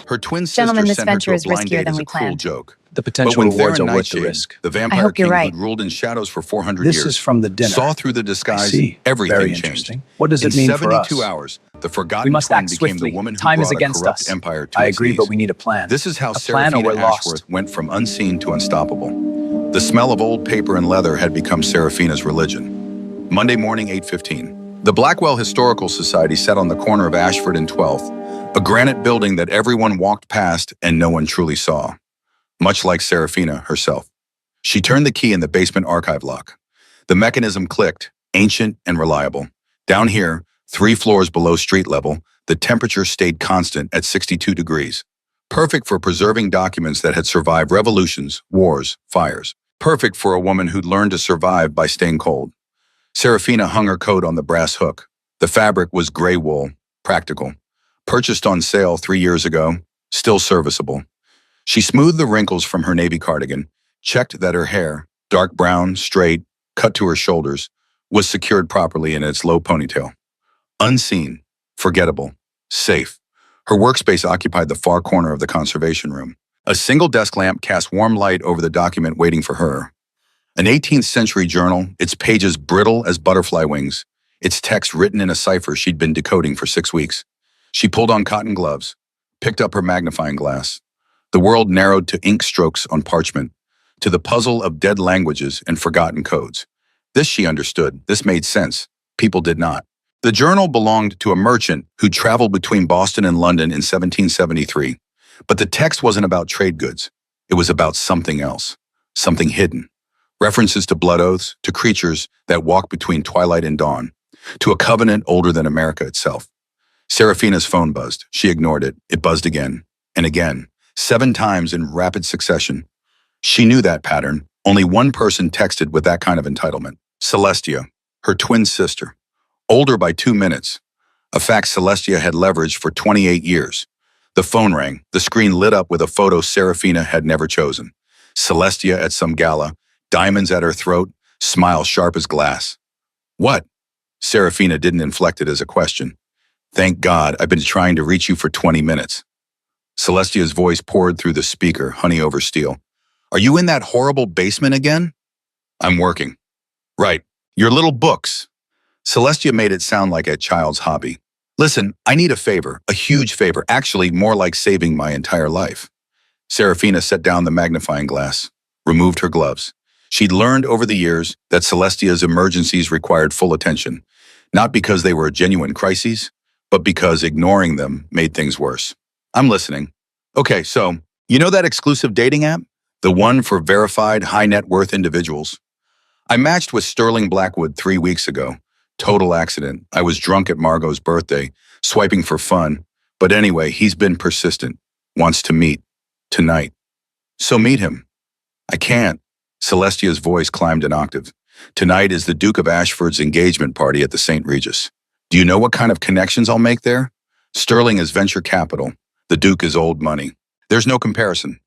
Her twin sister Gentlemen, this sent her venture to a is blind riskier date than as a we cruel planned. joke. The But potential when rewards are Theron worth the Nightshade, risk. the I vampire hope you're king right. who'd ruled in shadows for 400 This years, is from the dinner. saw through the I disguise, see. everything Very changed. interesting. What does In it mean for 72 us? hours, the We forgotten must twin act became swiftly. the woman who Time is brought a against corrupt us. empire to I its agree, knees. but we need a plan. This is how A plan or Serafina we're lost. Ashworth went from unseen to unstoppable. The smell of old paper and leather had become Serafina's religion. Monday morning, 8:15. The Blackwell Historical Society sat on the corner of Ashford and 12th, a granite building that everyone walked past and no one truly saw. Much like Serafina herself. She turned the key in the basement archive lock. The mechanism clicked, ancient and reliable. Down here, 3 floors below street level, the temperature stayed constant at 62 degrees. Perfect for preserving documents that had survived revolutions, wars, fires. Perfect for a woman who'd learned to survive by staying cold. Serafina hung her coat on the brass hook. The fabric was gray wool, practical. Purchased on sale 3 years ago, still serviceable. She smoothed the wrinkles from her navy cardigan, checked that her hair, dark brown, straight, cut to her shoulders, was secured properly in its low ponytail. Unseen, forgettable, safe. Her workspace occupied the far corner of the conservation room. A single desk lamp cast warm light over the document waiting for her. An 18th century journal, its pages brittle as butterfly wings, its text written in a cipher she'd been decoding for 6 weeks. She pulled on cotton gloves, picked up her magnifying glass. The world narrowed to ink strokes on parchment, to the puzzle of dead languages and forgotten codes. This she understood. This made sense. People did not. The journal belonged to a merchant who traveled between Boston and London in 1773. But the text wasn't about trade goods. It was about something else, something hidden. References to blood oaths, to creatures that walk between twilight and dawn, to a covenant older than America itself. Serafina's phone buzzed. She ignored it. It buzzed again and again, 7 times in rapid succession. She knew that pattern. Only one person texted with that kind of entitlement. Celestia, her twin sister. Older by 2 minutes. A fact Celestia had leveraged for 28 years. The phone rang. The screen lit up with a photo Serafina had never chosen. Celestia at some gala, diamonds at her throat, smile sharp as glass. What? Serafina didn't inflect it as a question. Thank God, I've been trying to reach you for 20 minutes. Celestia's voice poured through the speaker, honey over steel. Are you in that horrible basement again? I'm working. Right. Your little books. Celestia made it sound like a child's hobby. Listen, I need a favor, a huge favor, actually more like saving my entire life. Serafina set down the magnifying glass, removed her gloves. She'd learned over the years that Celestia's emergencies required full attention, not because they were genuine crises, but because ignoring them made things worse. I'm listening. Okay, so, you know that exclusive dating app? The one for verified high net worth individuals? I matched with Sterling Blackwood 3 weeks ago. Total accident. I was drunk at Margot's birthday, swiping for fun. But anyway, he's been persistent. Wants to meet. Tonight. So meet him. I can't. Celestia's voice climbed an octave. Tonight is the Duke of Ashford's engagement party at the St. Regis. Do you know what kind of connections I'll make there? Sterling is venture capital. The Duke is old money. There's no comparison.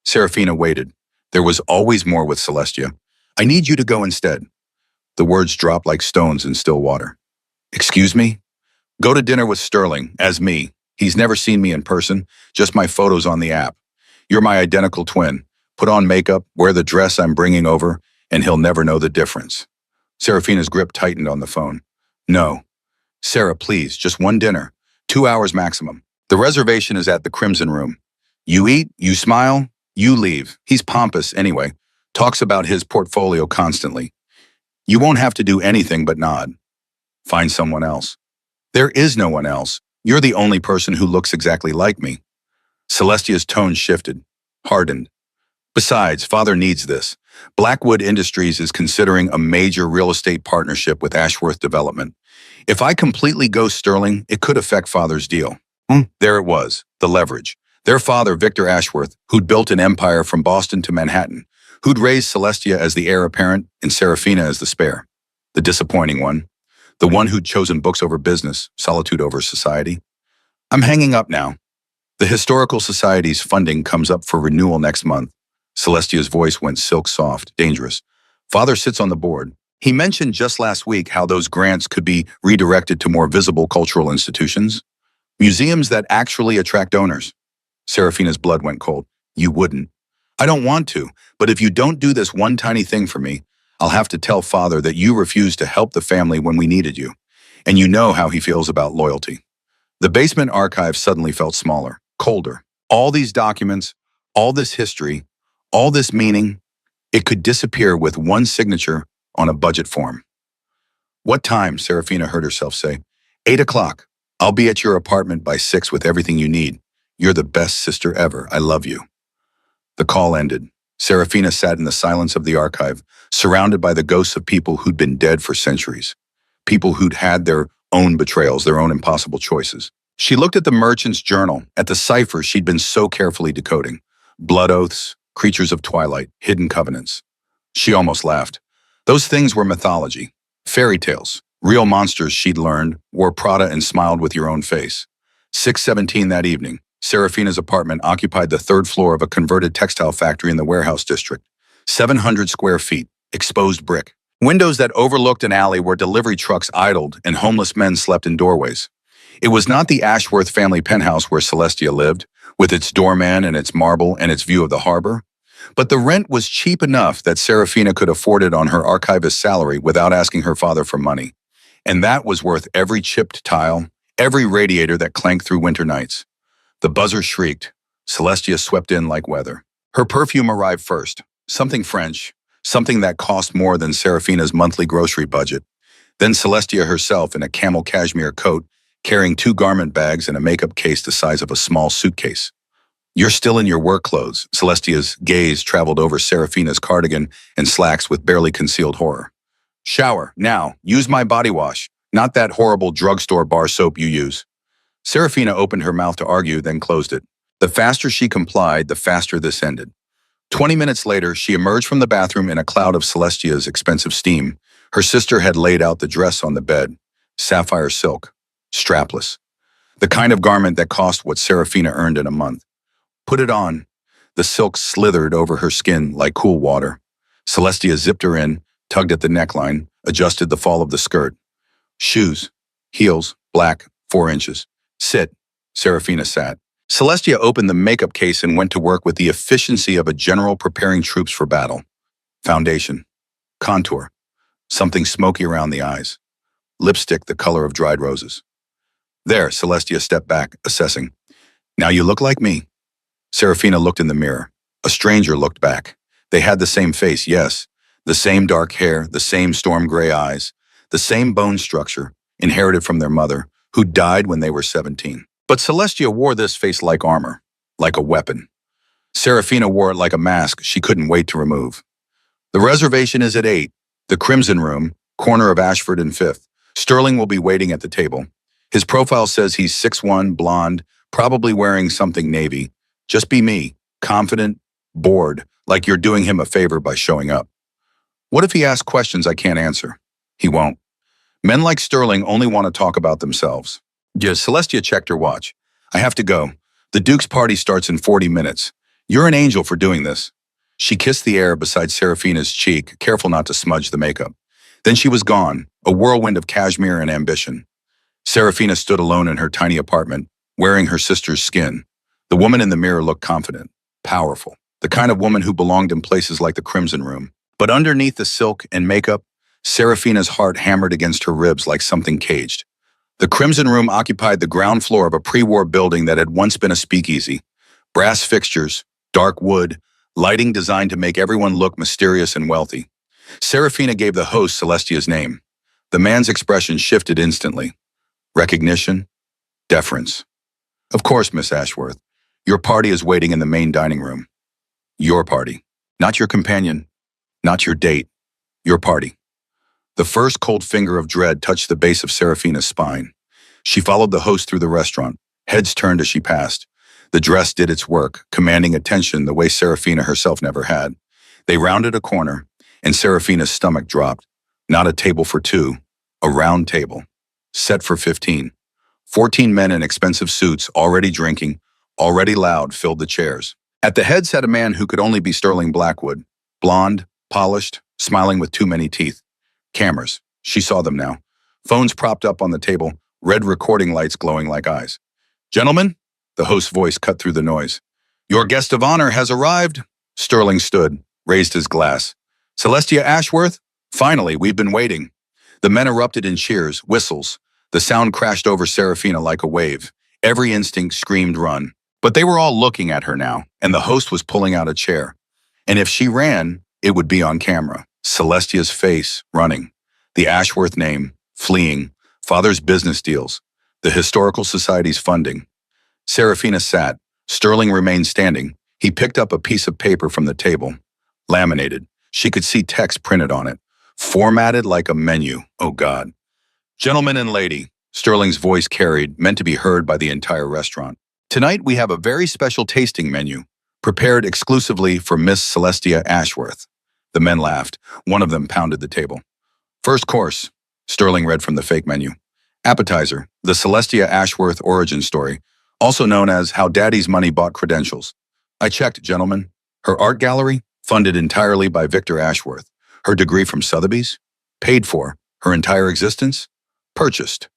Serafina waited. There was always more with Celestia. I need you to go instead. The words dropped like stones in still water. Excuse me? Go to dinner with Sterling, as me. He's never seen me in person, just my photos on the app. You're my identical twin. Put on makeup, wear the dress I'm bringing over, and he'll never know the difference. Serafina's grip tightened on the phone. No. Sarah, please, just one dinner. 2 hours maximum. The reservation is at the Crimson Room. You eat, you smile, you leave. He's pompous anyway. Talks about his portfolio constantly. You won't have to do anything but nod. Find someone else. There is no one else. You're the only person who looks exactly like me. Celestia's tone shifted, hardened. Besides, Father needs this. Blackwood Industries is considering a major real estate partnership with Ashworth Development. If I completely ghost Sterling, it could affect Father's deal. There it was, the leverage. Their father, Victor Ashworth, who'd built an empire from Boston to Manhattan, who'd raised Celestia as the heir apparent and Serafina as the spare. The disappointing one. The one who'd chosen books over business, solitude over society. I'm hanging up now. The Historical Society's funding comes up for renewal next month. Celestia's voice went silk soft, dangerous. Father sits on the board. He mentioned just last week how those grants could be redirected to more visible cultural institutions. Museums that actually attract donors. Serafina's blood went cold. You wouldn't. I don't want to, but if you don't do this one tiny thing for me, I'll have to tell Father that you refused to help the family when we needed you. And you know how he feels about loyalty. The basement archive suddenly felt smaller, colder. All these documents, all this history, all this meaning, it could disappear with one signature on a budget form. What time? Serafina heard herself say. 8 o'clock. I'll be at your apartment by 6 with everything you need. You're the best sister ever. I love you. The call ended. Serafina sat in the silence of the archive, surrounded by the ghosts of people who'd been dead for centuries. People who'd had their own betrayals, their own impossible choices. She looked at the merchant's journal, at the ciphers she'd been so carefully decoding. Blood oaths, creatures of twilight, hidden covenants. She almost laughed. Those things were mythology, fairy tales. Real monsters, she'd learned, wore Prada and smiled with your own face. 6:17 that evening, Serafina's apartment occupied the third floor of a converted textile factory in the warehouse district. 700 square feet, exposed brick. Windows that overlooked an alley where delivery trucks idled and homeless men slept in doorways. It was not the Ashworth family penthouse where Celestia lived, with its doorman and its marble and its view of the harbor. But the rent was cheap enough that Serafina could afford it on her archivist salary without asking her father for money. And that was worth every chipped tile, every radiator that clanked through winter nights. The buzzer shrieked. Celestia swept in like weather. Her perfume arrived first, something French, something that cost more than Serafina's monthly grocery budget. Then Celestia herself in a camel cashmere coat, carrying 2 garment bags and a makeup case the size of a small suitcase. You're still in your work clothes. Celestia's gaze traveled over Serafina's cardigan and slacks with barely concealed horror. Shower, now. Use my body wash, not that horrible drugstore bar soap you use. Serafina opened her mouth to argue, then closed it. The faster she complied, the faster this ended. 20 minutes later, she emerged from the bathroom in a cloud of Celestia's expensive steam. Her sister had laid out the dress on the bed. Sapphire silk. Strapless. The kind of garment that cost what Serafina earned in a month. Put it on. The silk slithered over her skin like cool water. Celestia zipped her in, tugged at the neckline, adjusted the fall of the skirt. Shoes. Heels. Black. 4 inches. Sit. Serafina sat. Celestia opened the makeup case and went to work with the efficiency of a general preparing troops for battle. Foundation. Contour. Something smoky around the eyes. Lipstick the color of dried roses. There, Celestia stepped back, assessing. Now you look like me. Serafina looked in the mirror. A stranger looked back. They had the same face, yes. The same dark hair, the same storm gray eyes, the same bone structure, inherited from their mother, who died when they were 17. But Celestia wore this face like armor, like a weapon. Serafina wore it like a mask she couldn't wait to remove. The reservation is at 8. The Crimson Room, corner of Ashford and 5th. Sterling will be waiting at the table. His profile says he's 6'1", blonde, probably wearing something navy. Just be me, confident, bored, like you're doing him a favor by showing up. What if he asks questions I can't answer? He won't. Men like Sterling only want to talk about themselves. Celestia checked her watch. I have to go. The Duke's party starts in 40 minutes. You're an angel for doing this. She kissed the air beside Serafina's cheek, careful not to smudge the makeup. Then she was gone, a whirlwind of cashmere and ambition. Serafina stood alone in her tiny apartment, wearing her sister's skin. The woman in the mirror looked confident, powerful, the kind of woman who belonged in places like the Crimson Room. But underneath the silk and makeup, Serafina's heart hammered against her ribs like something caged. The Crimson Room occupied the ground floor of a pre-war building that had once been a speakeasy. Brass fixtures, dark wood, lighting designed to make everyone look mysterious and wealthy. Serafina gave the host Celestia's name. The man's expression shifted instantly. Recognition, deference. Of course, Miss Ashworth. Your party is waiting in the main dining room. Your party. Not your companion. Not your date. Your party. The first cold finger of dread touched the base of Serafina's spine. She followed the host through the restaurant. Heads turned as she passed. The dress did its work, commanding attention the way Serafina herself never had. They rounded a corner, and Serafina's stomach dropped. Not a table for 2, a round table. Set for 15. 14 men in expensive suits, already drinking, already loud, filled the chairs. At the head sat a man who could only be Sterling Blackwood. Blonde, polished, smiling with too many teeth. Cameras. She saw them now. Phones propped up on the table, red recording lights glowing like eyes. Gentlemen, The host's voice cut through the noise. Your guest of honor has arrived. Sterling stood, raised his glass. Celestia Ashworth? Finally, we've been waiting. The men erupted in cheers, whistles. The sound crashed over Serafina like a wave. Every instinct screamed run. But they were all looking at her now, and the host was pulling out a chair. And if she ran, it would be on camera. Celestia's face, running. The Ashworth name, fleeing. Father's business deals. The Historical Society's funding. Serafina sat. Sterling remained standing. He picked up a piece of paper from the table. Laminated. She could see text printed on it. Formatted like a menu. Oh, God. Gentlemen and lady, Sterling's voice carried, meant to be heard by the entire restaurant. Tonight we have a very special tasting menu, prepared exclusively for Miss Celestia Ashworth. The men laughed. One of them pounded the table. First course, Sterling read from the fake menu. Appetizer, the Celestia Ashworth origin story, also known as How Daddy's Money Bought Credentials. I checked, gentlemen. Her art gallery, funded entirely by Victor Ashworth. Her degree from Sotheby's, paid for. Her entire existence, purchased.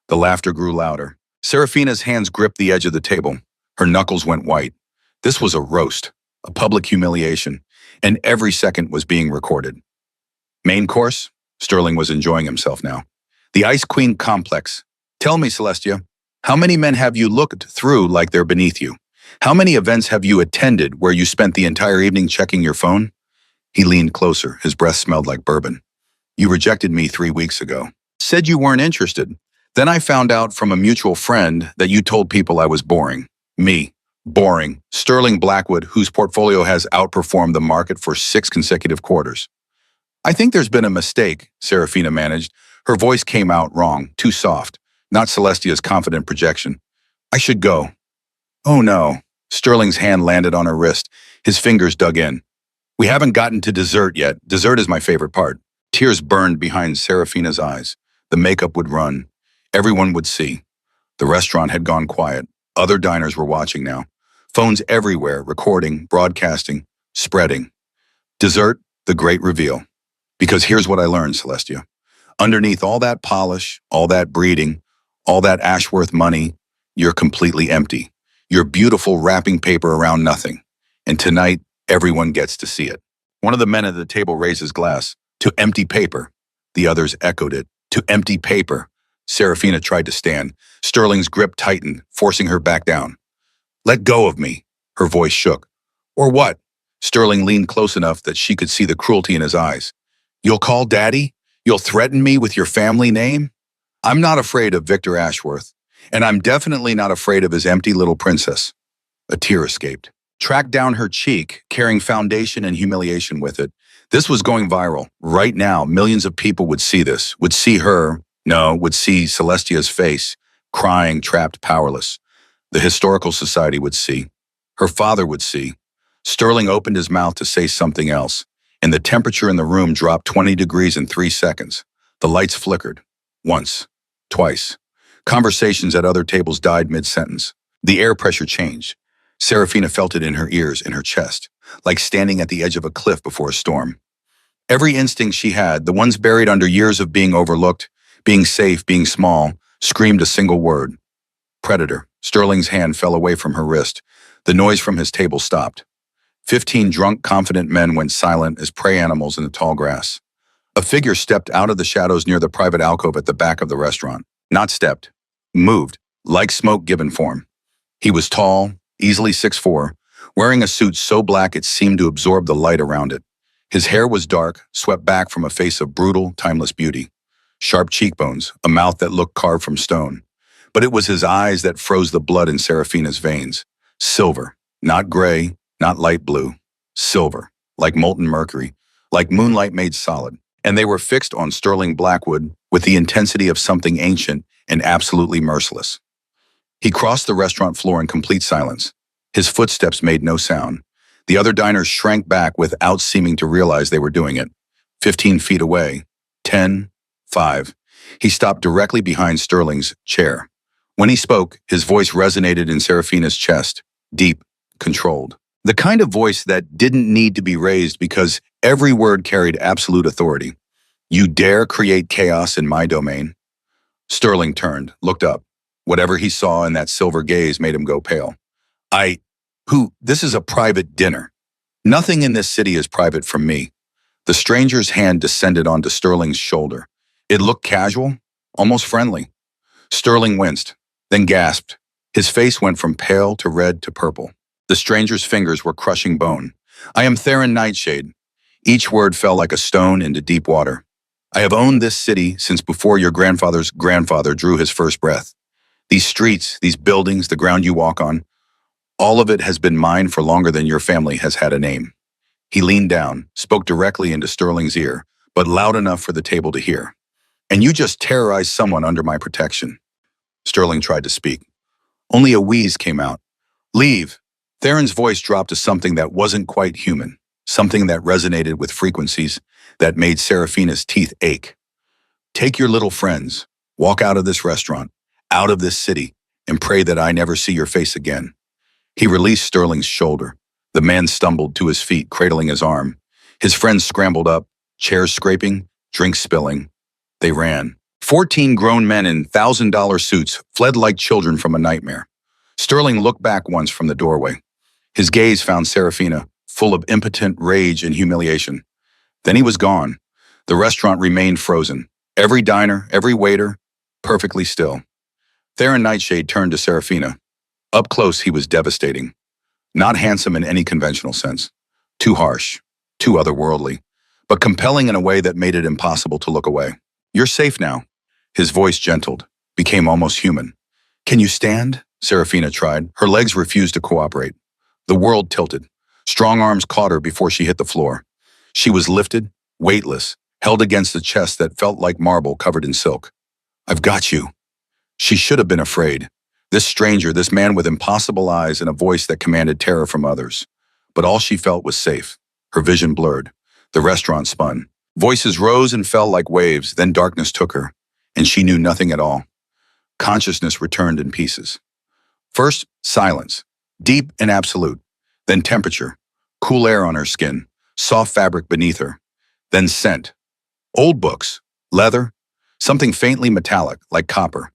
The laughter grew louder. Serafina's hands gripped the edge of the table. Her knuckles went white. This was a roast, a public humiliation, and every second was being recorded. Main course? Sterling was enjoying himself now. The Ice Queen Complex. Tell me, Celestia, how many men have you looked through like they're beneath you? How many events have you attended where you spent the entire evening checking your phone? He leaned closer. His breath smelled like bourbon. You rejected me 3 weeks ago. Said you weren't interested. Then I found out from a mutual friend that you told people I was boring. Me. Boring. Sterling Blackwood, whose portfolio has outperformed the market for 6 consecutive quarters. I think there's been a mistake, Serafina managed. Her voice came out wrong, too soft, not Celestia's confident projection. I should go. Oh no. Sterling's hand landed on her wrist. His fingers dug in. We haven't gotten to dessert yet. Dessert is my favorite part. Tears burned behind Serafina's eyes. The makeup would run. Everyone would see. The restaurant had gone quiet. Other diners were watching now. Phones everywhere, recording, broadcasting, spreading. Dessert, the great reveal. Because here's what I learned, Celestia. Underneath all that polish, all that breeding, all that Ashworth money, you're completely empty. You're beautiful wrapping paper around nothing. And tonight, everyone gets to see it. One of the men at the table raised his glass. To empty paper. The others echoed it. To empty paper. Serafina tried to stand. Sterling's grip tightened, forcing her back down. Let go of me. Her voice shook. Or what? Sterling leaned close enough that she could see the cruelty in his eyes. You'll call Daddy? You'll threaten me with your family name? I'm not afraid of Victor Ashworth, and I'm definitely not afraid of his empty little princess. A tear escaped. Tracked down her cheek, carrying foundation and humiliation with it. This was going viral. Right now, millions of people would see this, would see her, would see Celestia's face, crying, trapped, powerless. The Historical Society would see. Her father would see. Sterling opened his mouth to say something else, and the temperature in the room dropped 20 degrees in 3 seconds. The lights flickered. Once. Twice. Conversations at other tables died mid-sentence. The air pressure changed. Serafina felt it in her ears, in her chest, like standing at the edge of a cliff before a storm. Every instinct she had, the ones buried under years of being overlooked, being safe, being small, screamed a single word. Predator. Sterling's hand fell away from her wrist. The noise from his table stopped. 15 drunk, confident men went silent as prey animals in the tall grass. A figure stepped out of the shadows near the private alcove at the back of the restaurant. Not stepped. Moved, like smoke given form. He was tall, easily 6'4", wearing a suit so black it seemed to absorb the light around it. His hair was dark, swept back from a face of brutal, timeless beauty. Sharp cheekbones, a mouth that looked carved from stone. But it was his eyes that froze the blood in Serafina's veins. Silver, not gray, not light blue. Silver, like molten mercury, like moonlight made solid. And they were fixed on Sterling Blackwood with the intensity of something ancient and absolutely merciless. He crossed the restaurant floor in complete silence. His footsteps made no sound. The other diners shrank back without seeming to realize they were doing it. 15 feet away. 10. 5. He stopped directly behind Sterling's chair. When he spoke, his voice resonated in Serafina's chest, deep, controlled. The kind of voice that didn't need to be raised because every word carried absolute authority. You dare create chaos in my domain? Sterling turned, looked up. Whatever he saw in that silver gaze made him go pale. This is a private dinner. Nothing in this city is private from me. The stranger's hand descended onto Sterling's shoulder. It looked casual, almost friendly. Sterling winced, then gasped. His face went from pale to red to purple. The stranger's fingers were crushing bone. I am Theron Nightshade. Each word fell like a stone into deep water. I have owned this city since before your grandfather's grandfather drew his first breath. These streets, these buildings, the ground you walk on, all of it has been mine for longer than your family has had a name. He leaned down, spoke directly into Sterling's ear, but loud enough for the table to hear. And you just terrorized someone under my protection. Sterling tried to speak. Only a wheeze came out. Leave. Theron's voice dropped to something that wasn't quite human, something that resonated with frequencies that made Serafina's teeth ache. Take your little friends, walk out of this restaurant, out of this city, and pray that I never see your face again. He released Sterling's shoulder. The man stumbled to his feet, cradling his arm. His friends scrambled up, chairs scraping, drinks spilling. They ran. 14 grown men in $1,000 suits fled like children from a nightmare. Sterling looked back once from the doorway. His gaze found Serafina, full of impotent rage and humiliation. Then he was gone. The restaurant remained frozen. Every diner, every waiter, perfectly still. Theron Nightshade turned to Serafina. Up close, he was devastating. Not handsome in any conventional sense. Too harsh, too otherworldly, but compelling in a way that made it impossible to look away. You're safe now. His voice gentled, became almost human. Can you stand? Serafina tried. Her legs refused to cooperate. The world tilted. Strong arms caught her before she hit the floor. She was lifted, weightless, held against a chest that felt like marble covered in silk. I've got you. She should have been afraid. This stranger, this man with impossible eyes and a voice that commanded terror from others. But all she felt was safe. Her vision blurred. The restaurant spun. Voices rose and fell like waves, then darkness took her, and she knew nothing at all. Consciousness returned in pieces. First, silence, deep and absolute. Then temperature, cool air on her skin, soft fabric beneath her. Then scent. Old books, leather, something faintly metallic, like copper.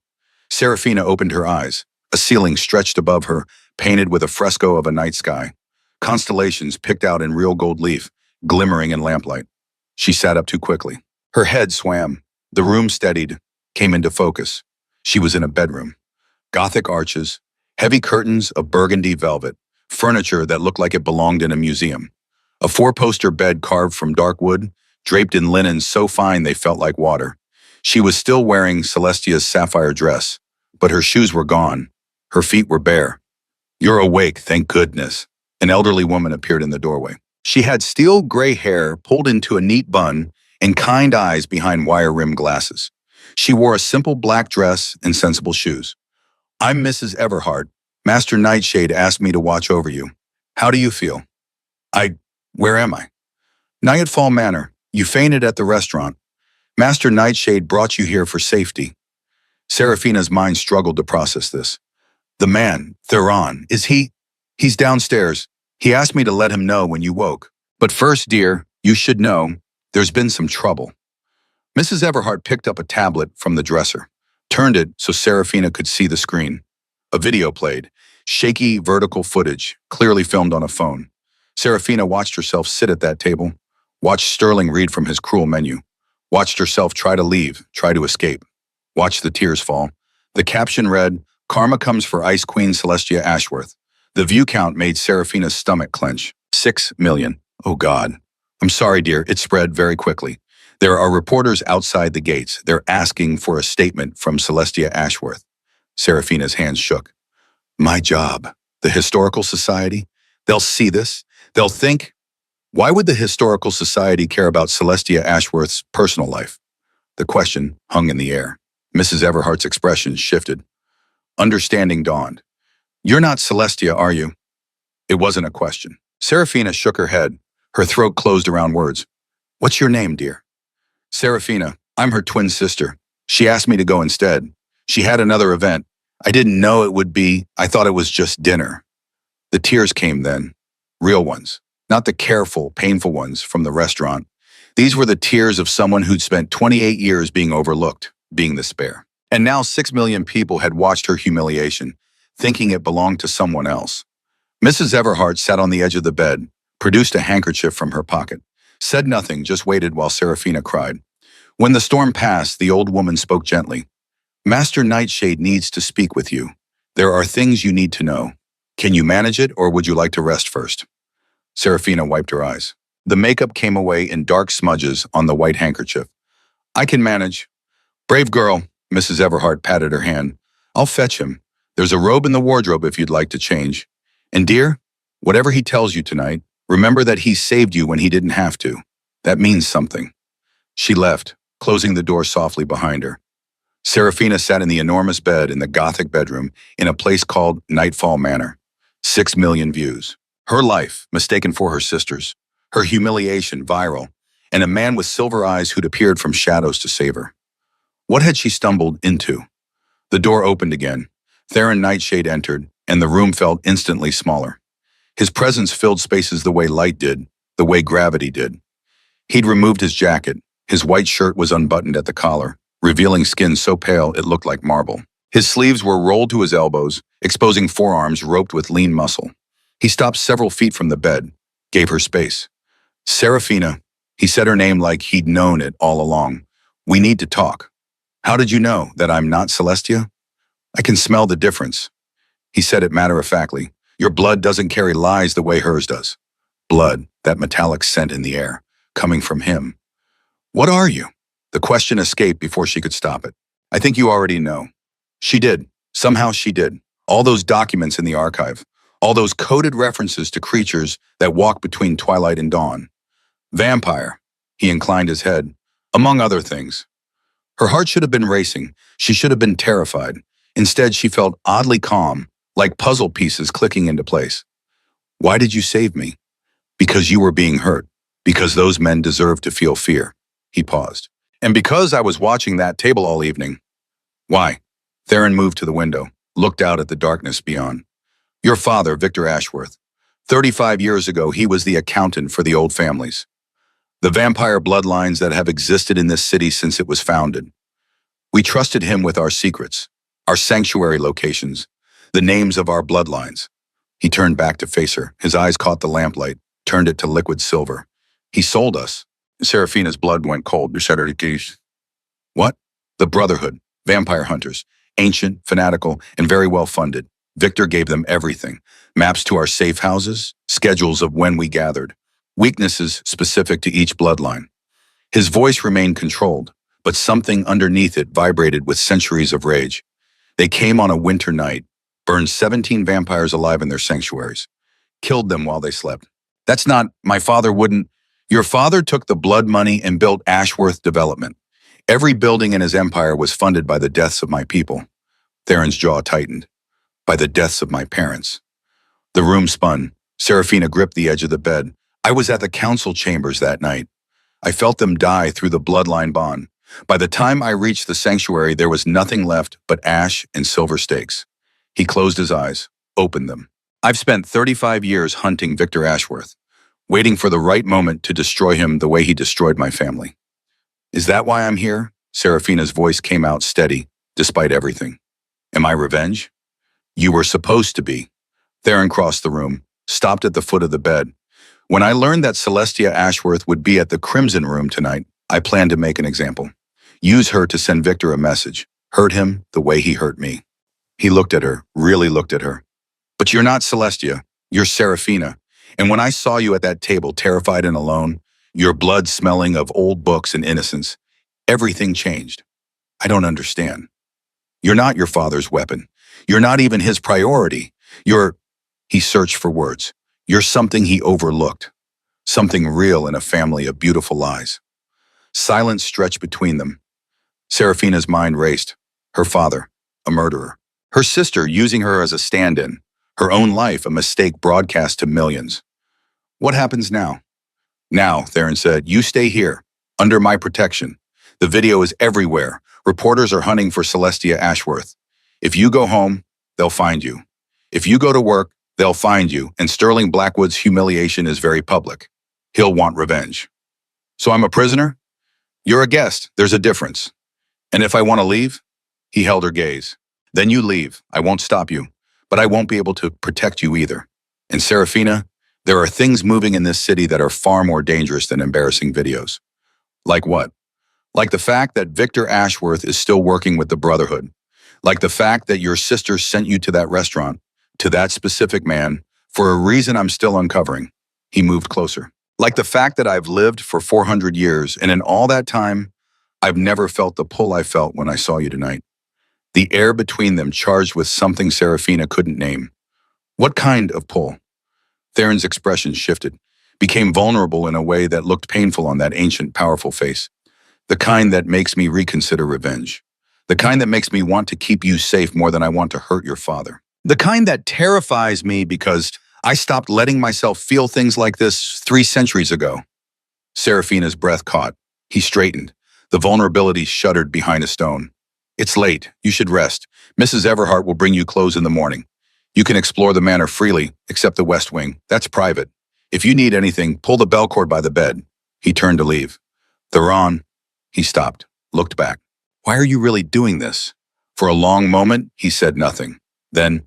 Serafina opened her eyes. A ceiling stretched above her, painted with a fresco of a night sky. Constellations picked out in real gold leaf, glimmering in lamplight. She sat up too quickly. Her head swam. The room steadied, came into focus. She was in a bedroom. Gothic arches, heavy curtains of burgundy velvet, furniture that looked like it belonged in a museum. A four-poster bed carved from dark wood, draped in linen so fine they felt like water. She was still wearing Celestia's sapphire dress, but her shoes were gone. Her feet were bare. You're awake, thank goodness. An elderly woman appeared in the doorway. She had steel gray hair pulled into a neat bun and kind eyes behind wire-rimmed glasses. She wore a simple black dress and sensible shoes. I'm Mrs. Everhart. Master Nightshade asked me to watch over you. How do you feel? Where am I? Nightfall Manor. You fainted at the restaurant. Master Nightshade brought you here for safety. Serafina's mind struggled to process this. The man, Theron, is he? He's downstairs. He asked me to let him know when you woke. But first, dear, you should know, there's been some trouble. Mrs. Everhart picked up a tablet from the dresser, turned it so Serafina could see the screen. A video played, shaky vertical footage, clearly filmed on a phone. Serafina watched herself sit at that table, watched Sterling read from his cruel menu, watched herself try to leave, try to escape, watched the tears fall. The caption read, Karma comes for Ice Queen Celestia Ashworth. The view count made Serafina's stomach clench. 6 million. Oh God. I'm sorry, dear, it spread very quickly. There are reporters outside the gates. They're asking for a statement from Celestia Ashworth. Serafina's hands shook. My job. The Historical Society? They'll see this. They'll think, why would the Historical Society care about Celestia Ashworth's personal life? The question hung in the air. Mrs. Everhart's expression shifted. Understanding dawned. You're not Celestia, are you? It wasn't a question. Serafina shook her head. Her throat closed around words. What's your name, dear? Serafina. I'm her twin sister. She asked me to go instead. She had another event. I didn't know it would be. I thought it was just dinner. The tears came then. Real ones. Not the careful, painful ones from the restaurant. These were the tears of someone who'd spent 28 years being overlooked, being the spare. And now 6 million people had watched her humiliation, thinking it belonged to someone else. Mrs. Everhart sat on the edge of the bed, produced a handkerchief from her pocket, said nothing, just waited while Serafina cried. When the storm passed, the old woman spoke gently. Master Nightshade needs to speak with you. There are things you need to know. Can you manage it, or would you like to rest first? Serafina wiped her eyes. The makeup came away in dark smudges on the white handkerchief. I can manage. Brave girl, Mrs. Everhart patted her hand. I'll fetch him. There's a robe in the wardrobe if you'd like to change. And dear, whatever he tells you tonight, remember that he saved you when he didn't have to. That means something. She left, closing the door softly behind her. Serafina sat in the enormous bed in the Gothic bedroom in a place called Nightfall Manor. 6 million views. Her life, mistaken for her sister's. Her humiliation, viral. And a man with silver eyes who'd appeared from shadows to save her. What had she stumbled into? The door opened again. Theron Nightshade entered, and the room felt instantly smaller. His presence filled spaces the way light did, the way gravity did. He'd removed his jacket. His white shirt was unbuttoned at the collar, revealing skin so pale it looked like marble. His sleeves were rolled to his elbows, exposing forearms roped with lean muscle. He stopped several feet from the bed, gave her space. Serafina, he said her name like he'd known it all along. We need to talk. How did you know that I'm not Celestia? I can smell the difference. He said it matter-of-factly. Your blood doesn't carry lies the way hers does. Blood, that metallic scent in the air, coming from him. What are you? The question escaped before she could stop it. I think you already know. She did. Somehow she did. All those documents in the archive. All those coded references to creatures that walk between twilight and dawn. Vampire. He inclined his head. Among other things. Her heart should have been racing. She should have been terrified. Instead, she felt oddly calm, like puzzle pieces clicking into place. Why did you save me? Because you were being hurt. Because those men deserved to feel fear. He paused. And because I was watching that table all evening. Why? Theron moved to the window, looked out at the darkness beyond. Your father, Victor Ashworth. 35 years ago, he was the accountant for the old families. The vampire bloodlines that have existed in this city since it was founded. We trusted him with our secrets, our sanctuary locations, the names of our bloodlines. He turned back to face her. His eyes caught the lamplight, turned it to liquid silver. He sold us. Serafina's blood went cold. What? The Brotherhood, vampire hunters, ancient, fanatical, and very well funded. Victor gave them everything. Maps to our safe houses, schedules of when we gathered, weaknesses specific to each bloodline. His voice remained controlled, but something underneath it vibrated with centuries of rage. They came on a winter night, burned 17 vampires alive in their sanctuaries, killed them while they slept. That's not, my father wouldn't. Your father took the blood money and built Ashworth Development. Every building in his empire was funded by the deaths of my people. Theron's jaw tightened. By the deaths of my parents. The room spun. Serafina gripped the edge of the bed. I was at the council chambers that night. I felt them die through the bloodline bond. By the time I reached the sanctuary, there was nothing left but ash and silver stakes. He closed his eyes, opened them. I've spent 35 years hunting Victor Ashworth, waiting for the right moment to destroy him the way he destroyed my family. Is that why I'm here? Serafina's voice came out steady, despite everything. Am I revenge? You were supposed to be. Theron crossed the room, stopped at the foot of the bed. When I learned that Celestia Ashworth would be at the Crimson Room tonight, I planned to make an example. Use her to send Victor a message. Hurt him the way he hurt me. He looked at her, really looked at her. But you're not Celestia. You're Serafina. And when I saw you at that table, terrified and alone, your blood smelling of old books and innocence, everything changed. I don't understand. You're not your father's weapon. You're not even his priority. He searched for words. You're something he overlooked. Something real in a family of beautiful lies. Silence stretched between them. Serafina's mind raced. Her father, a murderer. Her sister using her as a stand-in. Her own life, a mistake broadcast to millions. What happens now? Now, Theron said, you stay here, under my protection. The video is everywhere. Reporters are hunting for Celestia Ashworth. If you go home, they'll find you. If you go to work, they'll find you, and Sterling Blackwood's humiliation is very public. He'll want revenge. So I'm a prisoner? You're a guest. There's a difference. And if I want to leave? He held her gaze. Then you leave. I won't stop you, but I won't be able to protect you either. And Serafina, there are things moving in this city that are far more dangerous than embarrassing videos. Like what? Like the fact that Victor Ashworth is still working with the Brotherhood. Like the fact that your sister sent you to that restaurant, to that specific man, for a reason I'm still uncovering. He moved closer. Like the fact that I've lived for 400 years, and in all that time, I've never felt the pull I felt when I saw you tonight. The air between them charged with something Serafina couldn't name. What kind of pull? Theron's expression shifted, became vulnerable in a way that looked painful on that ancient, powerful face. The kind that makes me reconsider revenge. The kind that makes me want to keep you safe more than I want to hurt your father. The kind that terrifies me because I stopped letting myself feel things like this 3 centuries ago. Serafina's breath caught. He straightened. The vulnerability shuddered behind a stone. It's late. You should rest. Mrs. Everhart will bring you clothes in the morning. You can explore the manor freely, except the West Wing. That's private. If you need anything, pull the bell cord by the bed. He turned to leave. Theron. He stopped, looked back. Why are you really doing this? For a long moment, he said nothing. Then,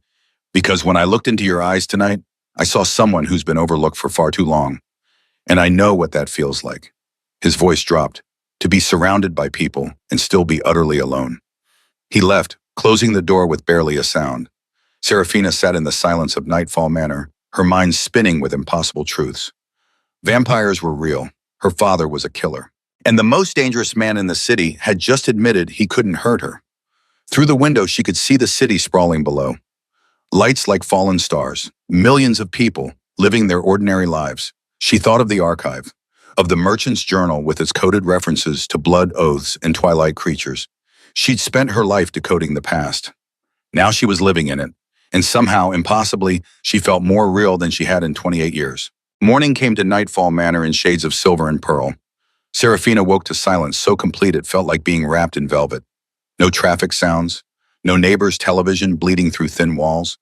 because when I looked into your eyes tonight, I saw someone who's been overlooked for far too long. And I know what that feels like. His voice dropped. To be surrounded by people and still be utterly alone. He left, closing the door with barely a sound. Serafina sat in the silence of Nightfall Manor, her mind spinning with impossible truths. Vampires were real. Her father was a killer. And the most dangerous man in the city had just admitted he couldn't hurt her. Through the window, she could see the city sprawling below. Lights like fallen stars, millions of people living their ordinary lives. She thought of the archive, of the merchant's journal with its coded references to blood oaths and twilight creatures. She'd spent her life decoding the past. Now she was living in it, and somehow, impossibly, she felt more real than she had in 28 years. Morning came to Nightfall Manor in shades of silver and pearl. Serafina woke to silence so complete it felt like being wrapped in velvet. No traffic sounds, no neighbor's television bleeding through thin walls,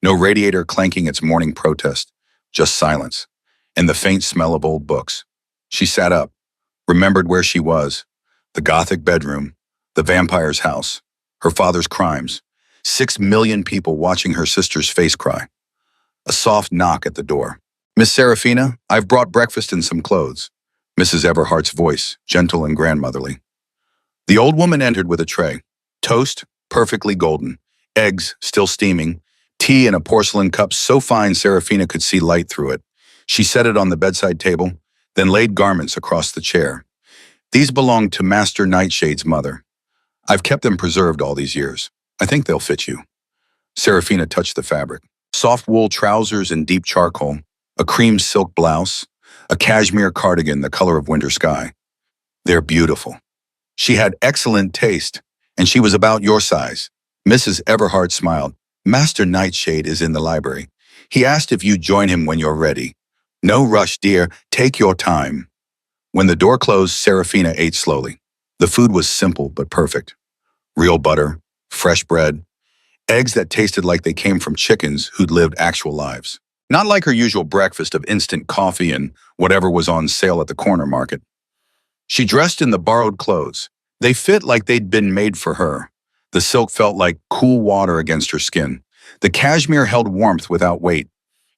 no radiator clanking its morning protest, just silence, and the faint smell of old books. She sat up, remembered where she was, the Gothic bedroom, the vampire's house, her father's crimes, 6 million people watching her sister's face cry. A soft knock at the door. Miss Serafina, I've brought breakfast and some clothes. Mrs. Everhart's voice, gentle and grandmotherly. The old woman entered with a tray. Toast, perfectly golden. Eggs, still steaming. Tea in a porcelain cup so fine Serafina could see light through it. She set it on the bedside table, then laid garments across the chair. These belonged to Master Nightshade's mother. I've kept them preserved all these years. I think they'll fit you. Serafina touched the fabric. Soft wool trousers in deep charcoal, a cream silk blouse, a cashmere cardigan the color of winter sky. They're beautiful. She had excellent taste, and she was about your size. Mrs. Everhart smiled. Master Nightshade is in the library. He asked if you'd join him when you're ready. No rush, dear. Take your time. When the door closed, Serafina ate slowly. The food was simple but perfect. Real butter, fresh bread, eggs that tasted like they came from chickens who'd lived actual lives. Not like her usual breakfast of instant coffee and whatever was on sale at the corner market. She dressed in the borrowed clothes. They fit like they'd been made for her. The silk felt like cool water against her skin. The cashmere held warmth without weight.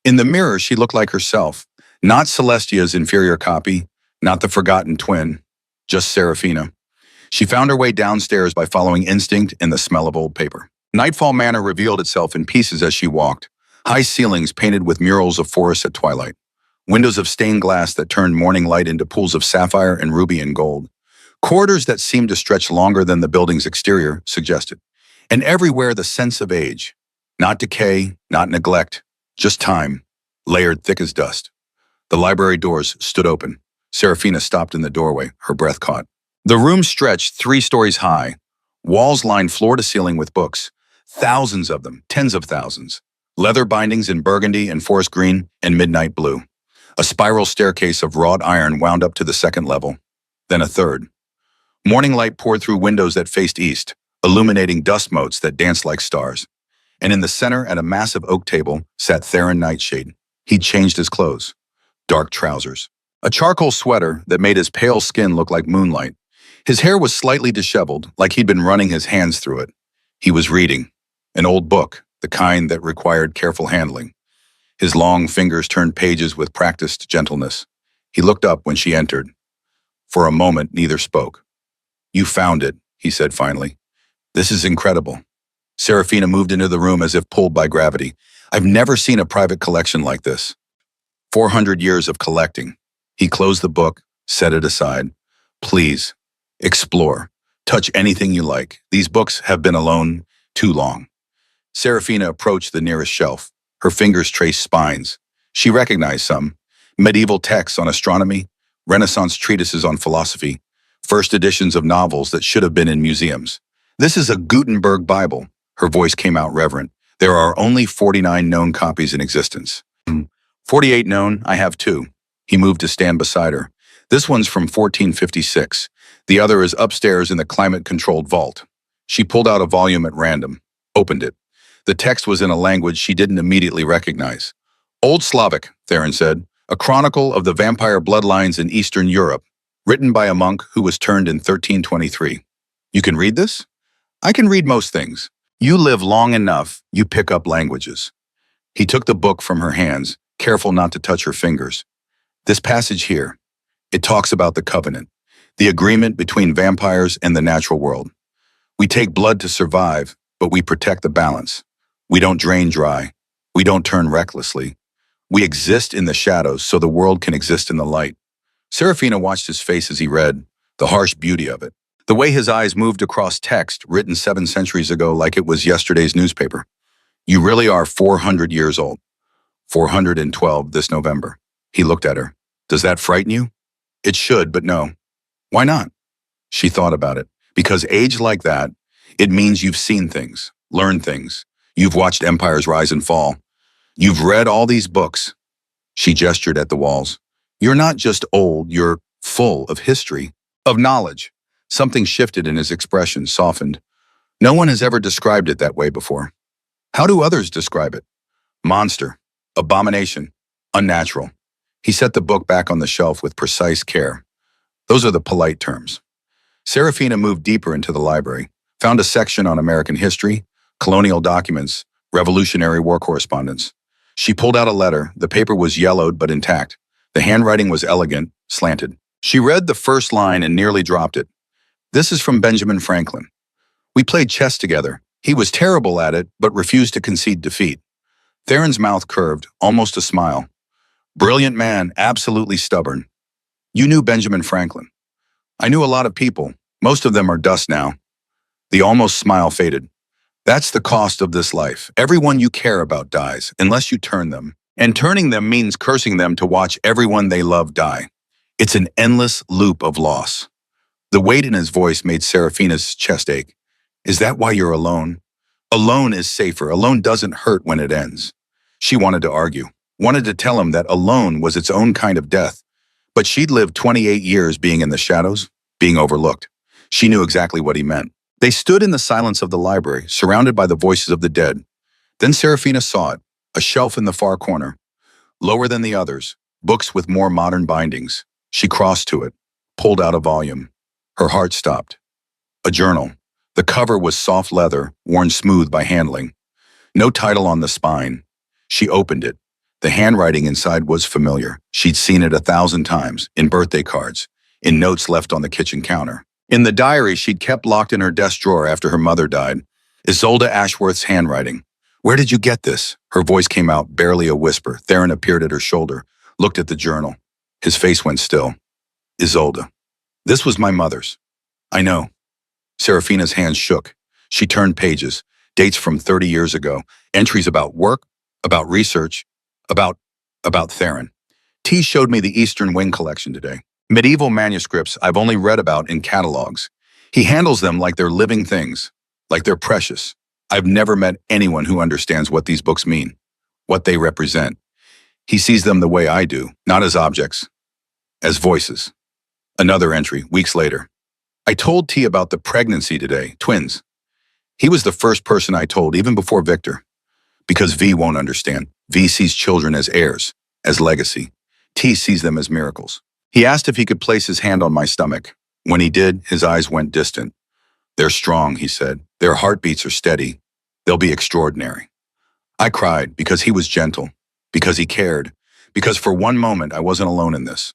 In the mirror, she looked like herself. Not Celestia's inferior copy, not the forgotten twin, just Serafina. She found her way downstairs by following instinct and the smell of old paper. Nightfall Manor revealed itself in pieces as she walked. High ceilings painted with murals of forests at twilight. Windows of stained glass that turned morning light into pools of sapphire and ruby and gold. Corridors that seemed to stretch longer than the building's exterior suggested. And everywhere the sense of age. Not decay, not neglect, just time, layered thick as dust. The library doors stood open. Serafina stopped in the doorway, her breath caught. The room stretched 3 stories high. Walls lined floor to ceiling with books. Thousands of them, tens of thousands. Leather bindings in burgundy and forest green and midnight blue. A spiral staircase of wrought iron wound up to the 2nd level, then a 3rd. Morning light poured through windows that faced east, illuminating dust motes that danced like stars. And in the center, at a massive oak table, sat Theron Nightshade. He'd changed his clothes. Dark trousers. A charcoal sweater that made his pale skin look like moonlight. His hair was slightly disheveled, like he'd been running his hands through it. He was reading. An old book, the kind that required careful handling. His long fingers turned pages with practiced gentleness. He looked up when she entered. For a moment, neither spoke. "You found it," he said finally. "This is incredible." Serafina moved into the room as if pulled by gravity. "I've never seen a private collection like this. 400 years of collecting." He closed the book, set it aside. "Please, explore. Touch anything you like. These books have been alone too long." Serafina approached the nearest shelf. Her fingers traced spines. She recognized some. Medieval texts on astronomy, Renaissance treatises on philosophy, first editions of novels that should have been in museums. "This is a Gutenberg Bible." Her voice came out reverent. "There are only 49 known copies in existence." 48 known, I have two." He moved to stand beside her. "This one's from 1456. The other is upstairs in the climate-controlled vault." She pulled out a volume at random, opened it. The text was in a language she didn't immediately recognize. "Old Slavic," Theron said, "a chronicle of the vampire bloodlines in Eastern Europe, written by a monk who was turned in 1323. "You can read this?" "I can read most things. You live long enough, you pick up languages." He took the book from her hands, careful not to touch her fingers. "This passage here, it talks about the covenant, the agreement between vampires and the natural world. We take blood to survive, but we protect the balance. We don't drain dry. We don't turn recklessly. We exist in the shadows so the world can exist in the light." Serafina watched his face as he read, the harsh beauty of it. The way his eyes moved across text written 7 centuries ago like it was yesterday's newspaper. "You really are 400 years old. 412 this November." He looked at her. "Does that frighten you?" "It should, but no." "Why not?" She thought about it. "Because age like that, it means you've seen things, learned things. You've watched empires rise and fall. You've read all these books." She gestured at the walls. "You're not just old, you're full of history, of knowledge." Something shifted in his expression, softened. "No one has ever described it that way before." "How do others describe it?" "Monster, abomination, unnatural." He set the book back on the shelf with precise care. "Those are the polite terms." Serafina moved deeper into the library, found a section on American history, colonial documents, Revolutionary War correspondence. She pulled out a letter. The paper was yellowed but intact. The handwriting was elegant, slanted. She read the first line and nearly dropped it. "This is from Benjamin Franklin. We played chess together. He was terrible at it, but refused to concede defeat." Theron's mouth curved, almost a smile. "Brilliant man, absolutely stubborn." "You knew Benjamin Franklin." "I knew a lot of people. Most of them are dust now." The almost smile faded. "That's the cost of this life. Everyone you care about dies, unless you turn them. And turning them means cursing them to watch everyone they love die. It's an endless loop of loss." The weight in his voice made Serafina's chest ache. "Is that why you're alone?" "Alone is safer. Alone doesn't hurt when it ends." She wanted to argue, wanted to tell him that alone was its own kind of death. But she'd lived 28 years being in the shadows, being overlooked. She knew exactly what he meant. They stood in the silence of the library, surrounded by the voices of the dead. Then Serafina saw it, a shelf in the far corner. Lower than the others, books with more modern bindings. She crossed to it, pulled out a volume. Her heart stopped. A journal. The cover was soft leather, worn smooth by handling. No title on the spine. She opened it. The handwriting inside was familiar. She'd seen it 1,000 times, in birthday cards, in notes left on the kitchen counter. In the diary she'd kept locked in her desk drawer after her mother died. Isolde Ashworth's handwriting. "Where did you get this?" Her voice came out, barely a whisper. Theron appeared at her shoulder, looked at the journal. His face went still. "Isolde. This was my mother's." "I know." Serafina's hands shook. She turned pages, dates from 30 years ago, entries about work, about research, about Theron. "T showed me the Eastern Wing collection today. Medieval manuscripts I've only read about in catalogs. He handles them like they're living things, like they're precious. I've never met anyone who understands what these books mean, what they represent. He sees them the way I do, not as objects, as voices." Another entry, weeks later. "I told T about the pregnancy today, twins. He was the first person I told, even before Victor. Because V won't understand. V sees children as heirs, as legacy. T sees them as miracles. He asked if he could place his hand on my stomach. When he did, his eyes went distant. "They're strong," he said. Their heartbeats are steady. They'll be extraordinary. I cried because he was gentle, because he cared, because for one moment I wasn't alone in this.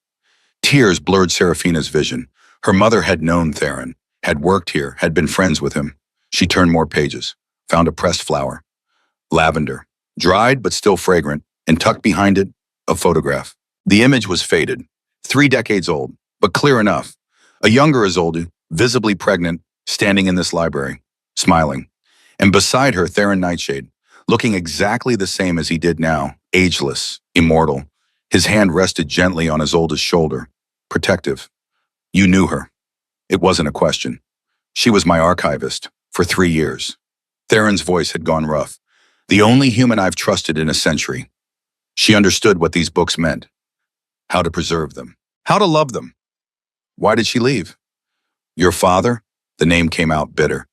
Tears blurred Serafina's vision. Her mother had known Theron, had worked here, had been friends with him. She turned more pages, found a pressed flower. Lavender, dried but still fragrant, and tucked behind it, a photograph. The image was faded, 3 decades old, but clear enough. A younger Isolde, visibly pregnant, standing in this library, smiling. And beside her, Theron Nightshade, looking exactly the same as he did now, ageless, immortal. His hand rested gently on Isolde's shoulder, protective. You knew her. It wasn't a question. She was my archivist for 3 years. Theron's voice had gone rough. The only human I've trusted in a century. She understood what these books meant, how to preserve them, how to love them. Why did she leave? Your father? The name came out bitter.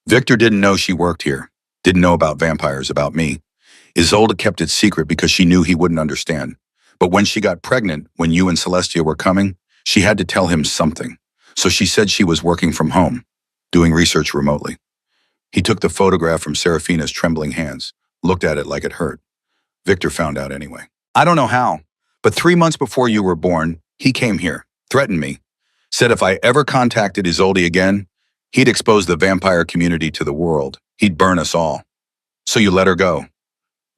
Victor didn't know she worked here, didn't know about vampires, about me. Isolde kept it secret because she knew he wouldn't understand. But when she got pregnant, when you and Celestia were coming, she had to tell him something. So she said she was working from home, doing research remotely. He took the photograph from Serafina's trembling hands, looked at it like it hurt. Victor found out anyway. I don't know how, but 3 months before you were born, he came here, threatened me, said if I ever contacted Isolde again, he'd expose the vampire community to the world. He'd burn us all. So you let her go.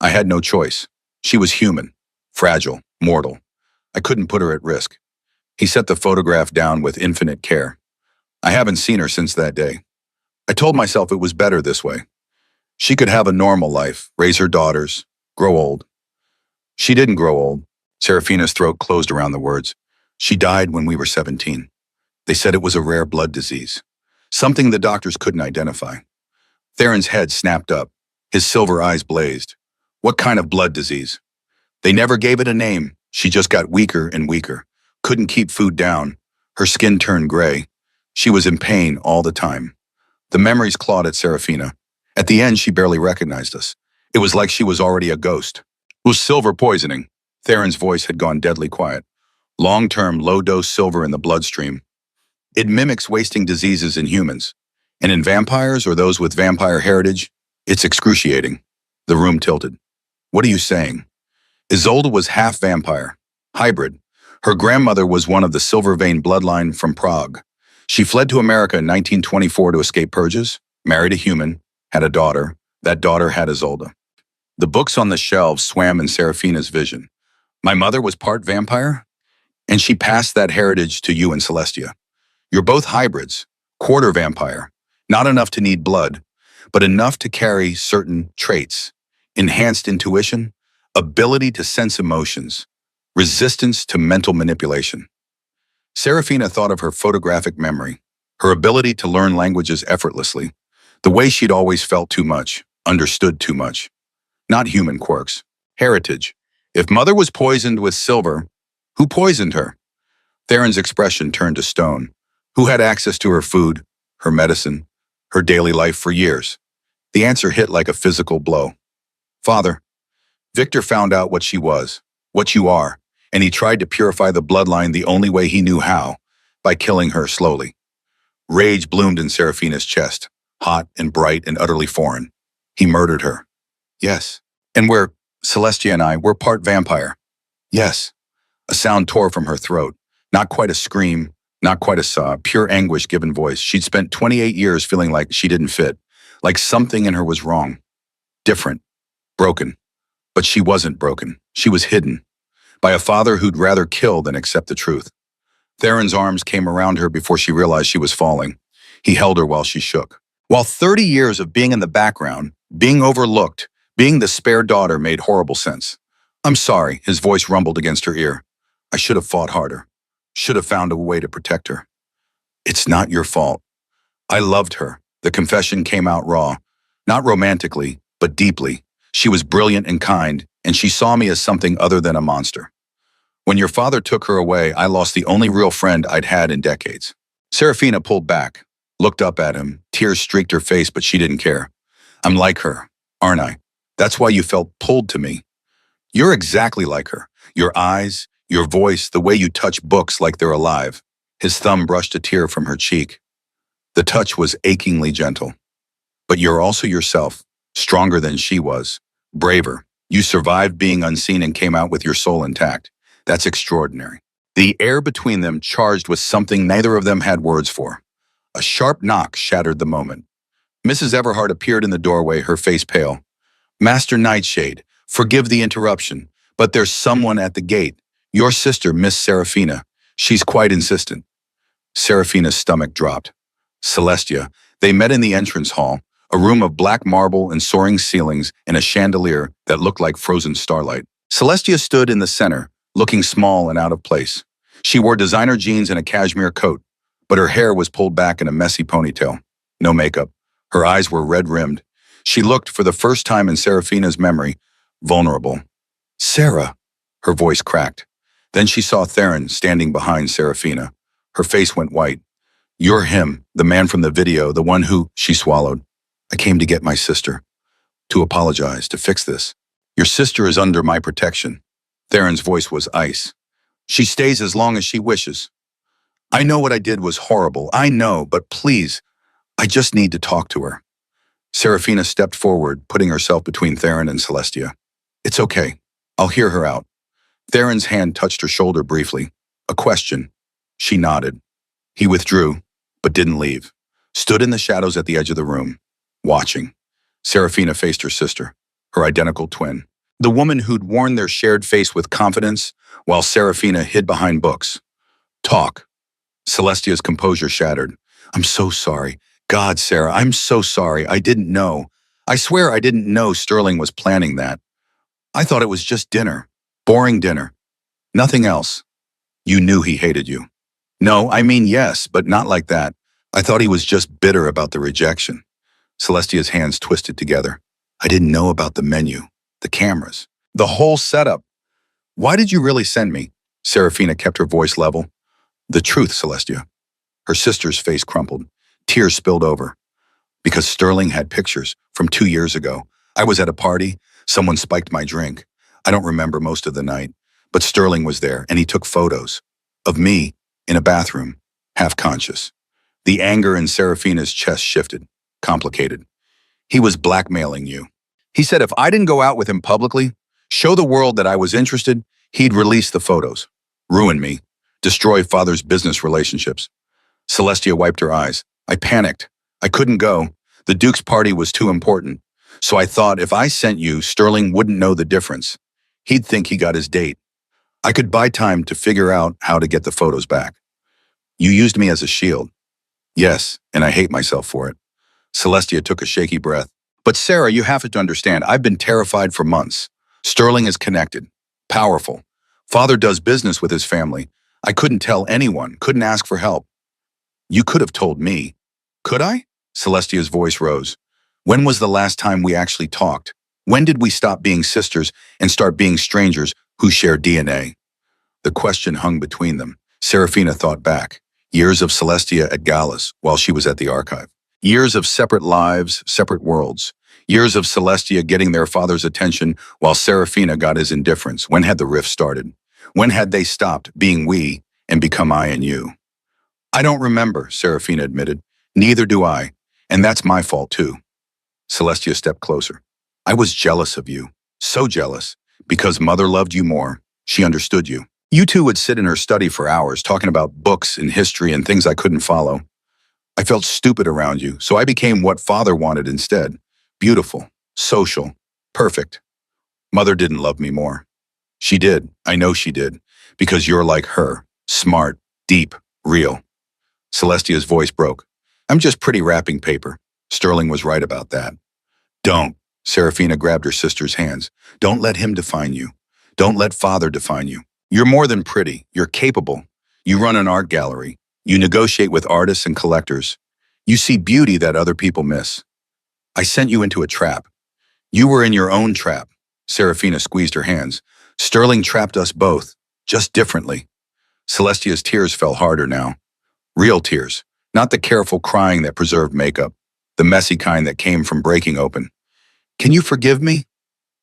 I had no choice. She was human, fragile, mortal. I couldn't put her at risk. He set the photograph down with infinite care. I haven't seen her since that day. I told myself it was better this way. She could have a normal life, raise her daughters, grow old. She didn't grow old. Serafina's throat closed around the words. She died when we were 17. They said it was a rare blood disease, something the doctors couldn't identify. Theron's head snapped up. His silver eyes blazed. What kind of blood disease? They never gave it a name. She just got weaker and weaker. Couldn't keep food down. Her skin turned gray. She was in pain all the time. The memories clawed at Serafina. At the end, she barely recognized us. It was like she was already a ghost. It was silver poisoning. Theron's voice had gone deadly quiet. Long-term, low-dose silver in the bloodstream. It mimics wasting diseases in humans. And in vampires or those with vampire heritage, it's excruciating. The room tilted. What are you saying? Isolde was half vampire, hybrid. Her grandmother was one of the silver vein bloodline from Prague. She fled to America in 1924 to escape purges, married a human, had a daughter. That daughter had Isolde. The books on the shelves swam in Serafina's vision. My mother was part vampire, and she passed that heritage to you and Celestia. You're both hybrids, quarter vampire, not enough to need blood, but enough to carry certain traits, enhanced intuition, ability to sense emotions, resistance to mental manipulation. Serafina thought of her photographic memory, her ability to learn languages effortlessly, the way she'd always felt too much, understood too much. Not human quirks, heritage. If mother was poisoned with silver, who poisoned her? Theron's expression turned to stone. Who had access to her food, her medicine, her daily life for years? The answer hit like a physical blow. Father. Victor found out what she was, what you are, and he tried to purify the bloodline the only way he knew how, by killing her slowly. Rage bloomed in Serafina's chest, hot and bright and utterly foreign. He murdered her. Yes. And Celestia and I, we're part vampire. Yes. A sound tore from her throat. Not quite a scream, not quite a sob, pure anguish given voice. She'd spent 28 years feeling like she didn't fit, like something in her was wrong. Different. Broken. But she wasn't broken. She was hidden. By a father who'd rather kill than accept the truth. Theron's arms came around her before she realized she was falling. He held her while she shook. While 30 years of being in the background, being overlooked, being the spare daughter made horrible sense. I'm sorry, his voice rumbled against her ear. I should have fought harder. Should have found a way to protect her. It's not your fault. I loved her. The confession came out raw. Not romantically, but deeply. She was brilliant and kind, and she saw me as something other than a monster. When your father took her away, I lost the only real friend I'd had in decades. Serafina pulled back, looked up at him. Tears streaked her face, but she didn't care. I'm like her, aren't I? That's why you felt pulled to me. You're exactly like her. Your eyes, your voice, the way you touch books like they're alive. His thumb brushed a tear from her cheek. The touch was achingly gentle. But you're also yourself, stronger than she was, braver. You survived being unseen and came out with your soul intact. That's extraordinary. The air between them charged with something neither of them had words for. A sharp knock shattered the moment. Mrs. Everhart appeared in the doorway, her face pale. Master Nightshade, forgive the interruption, but there's someone at the gate. Your sister, Miss Seraphina. She's quite insistent. Seraphina's stomach dropped. Celestia, they met in the entrance hall, a room of black marble and soaring ceilings and a chandelier that looked like frozen starlight. Celestia stood in the center, looking small and out of place. She wore designer jeans and a cashmere coat, but her hair was pulled back in a messy ponytail. No makeup. Her eyes were red-rimmed. She looked, for the first time in Seraphina's memory, vulnerable. Sarah, her voice cracked. Then she saw Theron standing behind Seraphina. Her face went white. You're him, the man from the video, the one who, she swallowed. I came to get my sister. To apologize, to fix this. Your sister is under my protection. Theron's voice was ice. She stays as long as she wishes. I know what I did was horrible. I know, but please, I just need to talk to her. Seraphina stepped forward, putting herself between Theron and Celestia. It's okay. I'll hear her out. Theron's hand touched her shoulder briefly. A question. She nodded. He withdrew, but didn't leave. Stood in the shadows at the edge of the room, watching. Seraphina faced her sister, her identical twin. The woman who'd worn their shared face with confidence, while Seraphina hid behind books. Talk. Celestia's composure shattered. I'm so sorry. God, Sarah, I'm so sorry. I didn't know. I swear I didn't know Sterling was planning that. I thought it was just dinner. Boring dinner. Nothing else. You knew he hated you. No, I mean yes, but not like that. I thought he was just bitter about the rejection. Celestia's hands twisted together. I didn't know about the menu, the cameras, the whole setup. Why did you really send me? Seraphina kept her voice level. The truth, Celestia. Her sister's face crumpled. Tears spilled over. Because Sterling had pictures from 2 years ago. I was at a party. Someone spiked my drink. I don't remember most of the night, but Sterling was there and he took photos of me in a bathroom, half conscious. The anger in Seraphina's chest shifted, complicated. He was blackmailing you. He said if I didn't go out with him publicly, show the world that I was interested, he'd release the photos, ruin me, destroy father's business relationships. Celestia wiped her eyes. I panicked. I couldn't go. The Duke's party was too important. So I thought if I sent you, Sterling wouldn't know the difference. He'd think he got his date. I could buy time to figure out how to get the photos back. You used me as a shield. Yes, and I hate myself for it. Celestia took a shaky breath. But Sarah, you have to understand, I've been terrified for months. Sterling is connected, powerful. Father does business with his family. I couldn't tell anyone, couldn't ask for help. You could have told me. Could I? Celestia's voice rose. When was the last time we actually talked? When did we stop being sisters and start being strangers who share DNA? The question hung between them. Seraphina thought back. Years of Celestia at Gallus while she was at the archive. Years of separate lives, separate worlds. Years of Celestia getting their father's attention while Seraphina got his indifference. When had the rift started? When had they stopped being we and become I and you? I don't remember, Seraphina admitted. Neither do I, and that's my fault too. Celestia stepped closer. I was jealous of you, so jealous, because Mother loved you more. She understood you. You two would sit in her study for hours talking about books and history and things I couldn't follow. I felt stupid around you, so I became what Father wanted instead. Beautiful, social, perfect. Mother didn't love me more. She did, I know she did, because you're like her, smart, deep, real. Celestia's voice broke. I'm just pretty wrapping paper. Sterling was right about that. Don't. Seraphina grabbed her sister's hands. Don't let him define you. Don't let Father define you. You're more than pretty. You're capable. You run an art gallery. You negotiate with artists and collectors. You see beauty that other people miss. I sent you into a trap. You were in your own trap. Seraphina squeezed her hands. Sterling trapped us both, just differently. Celestia's tears fell harder now. Real tears, not the careful crying that preserved makeup, the messy kind that came from breaking open. Can you forgive me?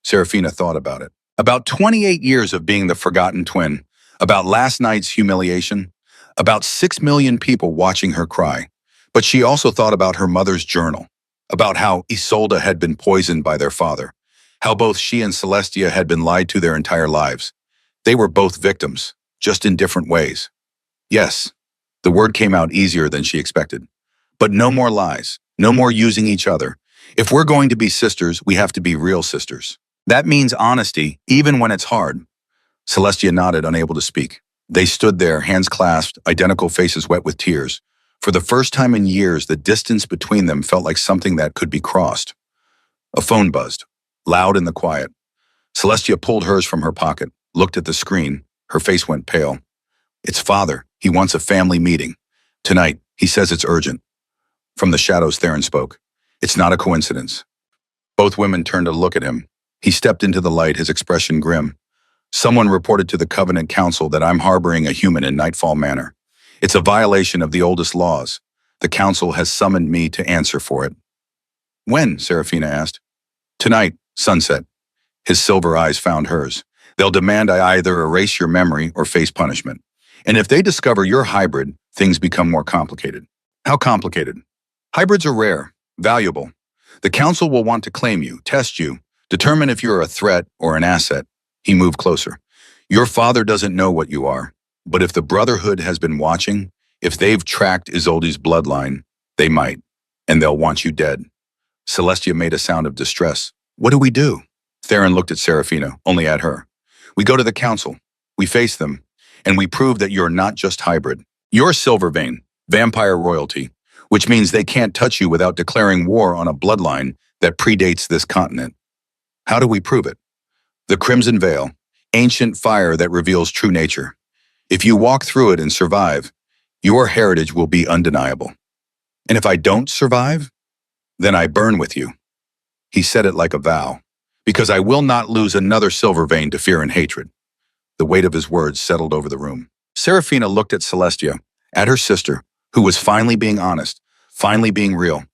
Seraphina thought about it. About 28 years of being the forgotten twin, about last night's humiliation, about 6 million people watching her cry. But she also thought about her mother's journal. about how Isolde had been poisoned by their father, how both she and Celestia had been lied to their entire lives. They were both victims, just in different ways. Yes, the word came out easier than she expected. But no more lies, no more using each other. If we're going to be sisters, we have to be real sisters. That means honesty, even when it's hard. Celestia nodded, unable to speak. They stood there, hands clasped, identical faces wet with tears. For the first time in years, the distance between them felt like something that could be crossed. A phone buzzed, loud in the quiet. Celestia pulled hers from her pocket, looked at the screen. Her face went pale. It's father. He wants a family meeting. Tonight, he says it's urgent. From the shadows, Theron spoke. It's not a coincidence. Both women turned to look at him. He stepped into the light, his expression grim. Someone reported to the Covenant Council that I'm harboring a human in Nightfall Manor. It's a violation of the oldest laws. The council has summoned me to answer for it. When? Serafina asked. Tonight, sunset. His silver eyes found hers. They'll demand I either erase your memory or face punishment. And if they discover you're hybrid, things become more complicated. How complicated? Hybrids are rare, valuable. The council will want to claim you, test you, determine if you're a threat or an asset. He moved closer. Your father doesn't know what you are, but if the Brotherhood has been watching, if they've tracked Isolde's bloodline, they might, and they'll want you dead. Celestia made a sound of distress. What do we do? Theron looked at Serafina, only at her. We go to the council. We face them, and we prove that you're not just hybrid. You're Silvervein, vampire royalty, which means they can't touch you without declaring war on a bloodline that predates this continent. How do we prove it? The Crimson Veil, ancient fire that reveals true nature. If you walk through it and survive, your heritage will be undeniable. And if I don't survive, then I burn with you. He said it like a vow, because I will not lose another Silvervein to fear and hatred. The weight of his words settled over the room. Serafina looked at Celestia, at her sister, who was finally being honest, finally being real.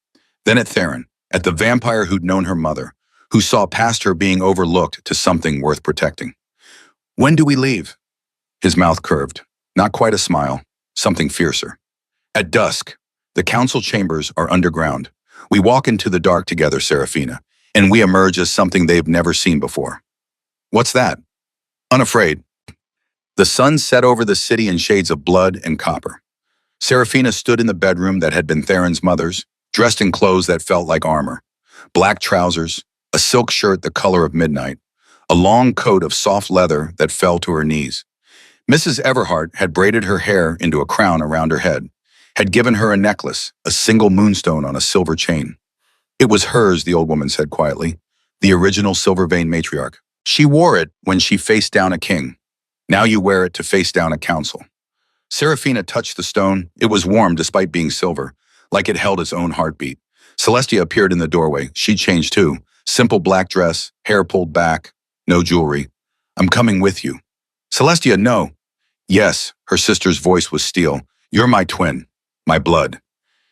Then at Theron, at the vampire who'd known her mother, who saw past her being overlooked to something worth protecting. When do we leave? His mouth curved, not quite a smile, something fiercer. At dusk, the council chambers are underground. We walk into the dark together, Serafina, and we emerge as something they've never seen before. What's that? Unafraid. The sun set over the city in shades of blood and copper. Serafina stood in the bedroom that had been Theron's mother's, dressed in clothes that felt like armor. Black trousers, a silk shirt the color of midnight, a long coat of soft leather that fell to her knees. Mrs. Everhart had braided her hair into a crown around her head, had given her a necklace, a single moonstone on a silver chain. It was hers, the old woman said quietly, the original Silvervein matriarch. She wore it when she faced down a king. Now you wear it to face down a council. Serafina touched the stone. It was warm despite being silver, like it held its own heartbeat. Celestia appeared in the doorway. She changed too. Simple black dress, hair pulled back, no jewelry. I'm coming with you. Celestia, no. Yes, her sister's voice was steel. You're my twin, my blood.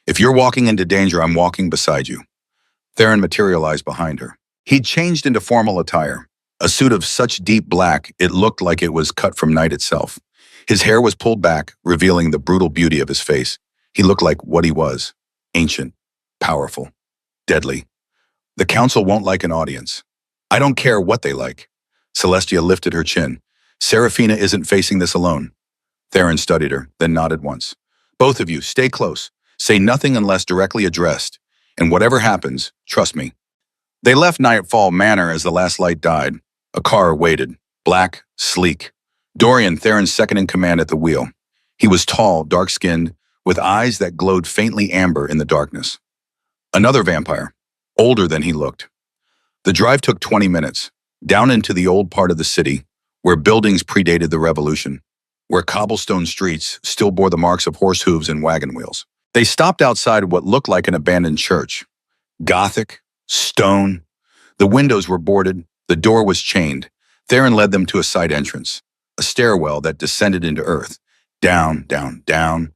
If you're walking into danger, I'm walking beside you. Theron materialized behind her. He'd changed into formal attire, a suit of such deep black it looked like it was cut from night itself. His hair was pulled back, revealing the brutal beauty of his face. He looked like what he was, ancient, powerful, deadly. The council won't like an audience. I don't care what they like. Celestia lifted her chin. Serafina isn't facing this alone. Theron studied her, then nodded once. Both of you, stay close. Say nothing unless directly addressed. And whatever happens, trust me. They left Nightfall Manor as the last light died. A car waited, black, sleek. Dorian, Theron's second-in-command at the wheel. He was tall, dark-skinned, with eyes that glowed faintly amber in the darkness. Another vampire, older than he looked. The drive took 20 minutes, down into the old part of the city, where buildings predated the revolution, where cobblestone streets still bore the marks of horse hooves and wagon wheels. They stopped outside what looked like an abandoned church. Gothic, stone. The windows were boarded, the door was chained. Theron led them to a side entrance, a stairwell that descended into earth. Down, down, down.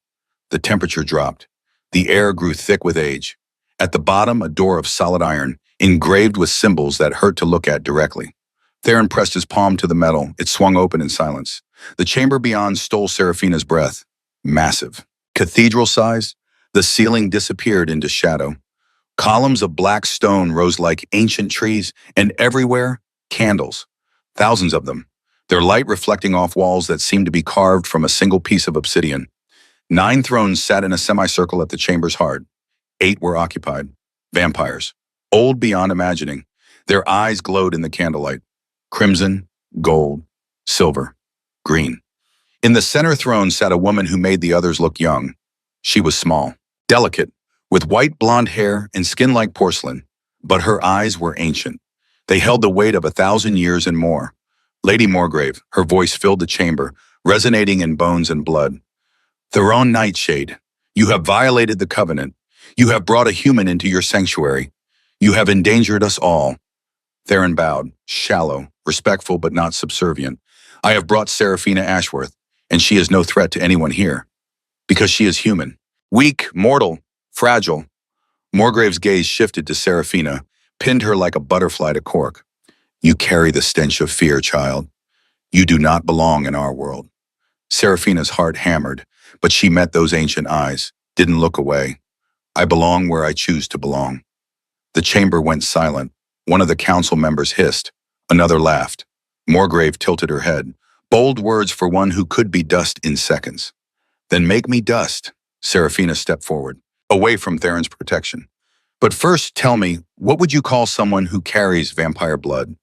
The temperature dropped. The air grew thick with age. At the bottom, a door of solid iron, engraved with symbols that hurt to look at directly. Theron pressed his palm to the metal. It swung open in silence. The chamber beyond stole Serafina's breath. Massive. Cathedral-sized, the ceiling disappeared into shadow. Columns of black stone rose like ancient trees, and everywhere, candles. Thousands of them, their light reflecting off walls that seemed to be carved from a single piece of obsidian. 9 thrones sat in a semicircle at the chamber's heart. 8 were occupied. Vampires. Old beyond imagining. Their eyes glowed in the candlelight. Crimson, gold, silver, green. In the center throne sat a woman who made the others look young. She was small, delicate, with white blonde hair and skin like porcelain, but her eyes were ancient. They held the weight of 1,000 years and more. Lady Morgrave, her voice filled the chamber, resonating in bones and blood. Theron Nightshade, you have violated the covenant. You have brought a human into your sanctuary. You have endangered us all. Theron bowed, shallow, respectful but not subservient. I have brought Seraphina Ashworth, and she is no threat to anyone here. Because she is human. Weak, mortal, fragile. Morgrave's gaze shifted to Seraphina, pinned her like a butterfly to cork. You carry the stench of fear, child. You do not belong in our world. Seraphina's heart hammered, but she met those ancient eyes, didn't look away. I belong where I choose to belong. The chamber went silent. One of the council members hissed. Another laughed. Morgrave tilted her head. Bold words for one who could be dust in seconds. Then make me dust. Seraphina stepped forward, away from Theron's protection. But first, tell me, what would you call someone who carries vampire blood?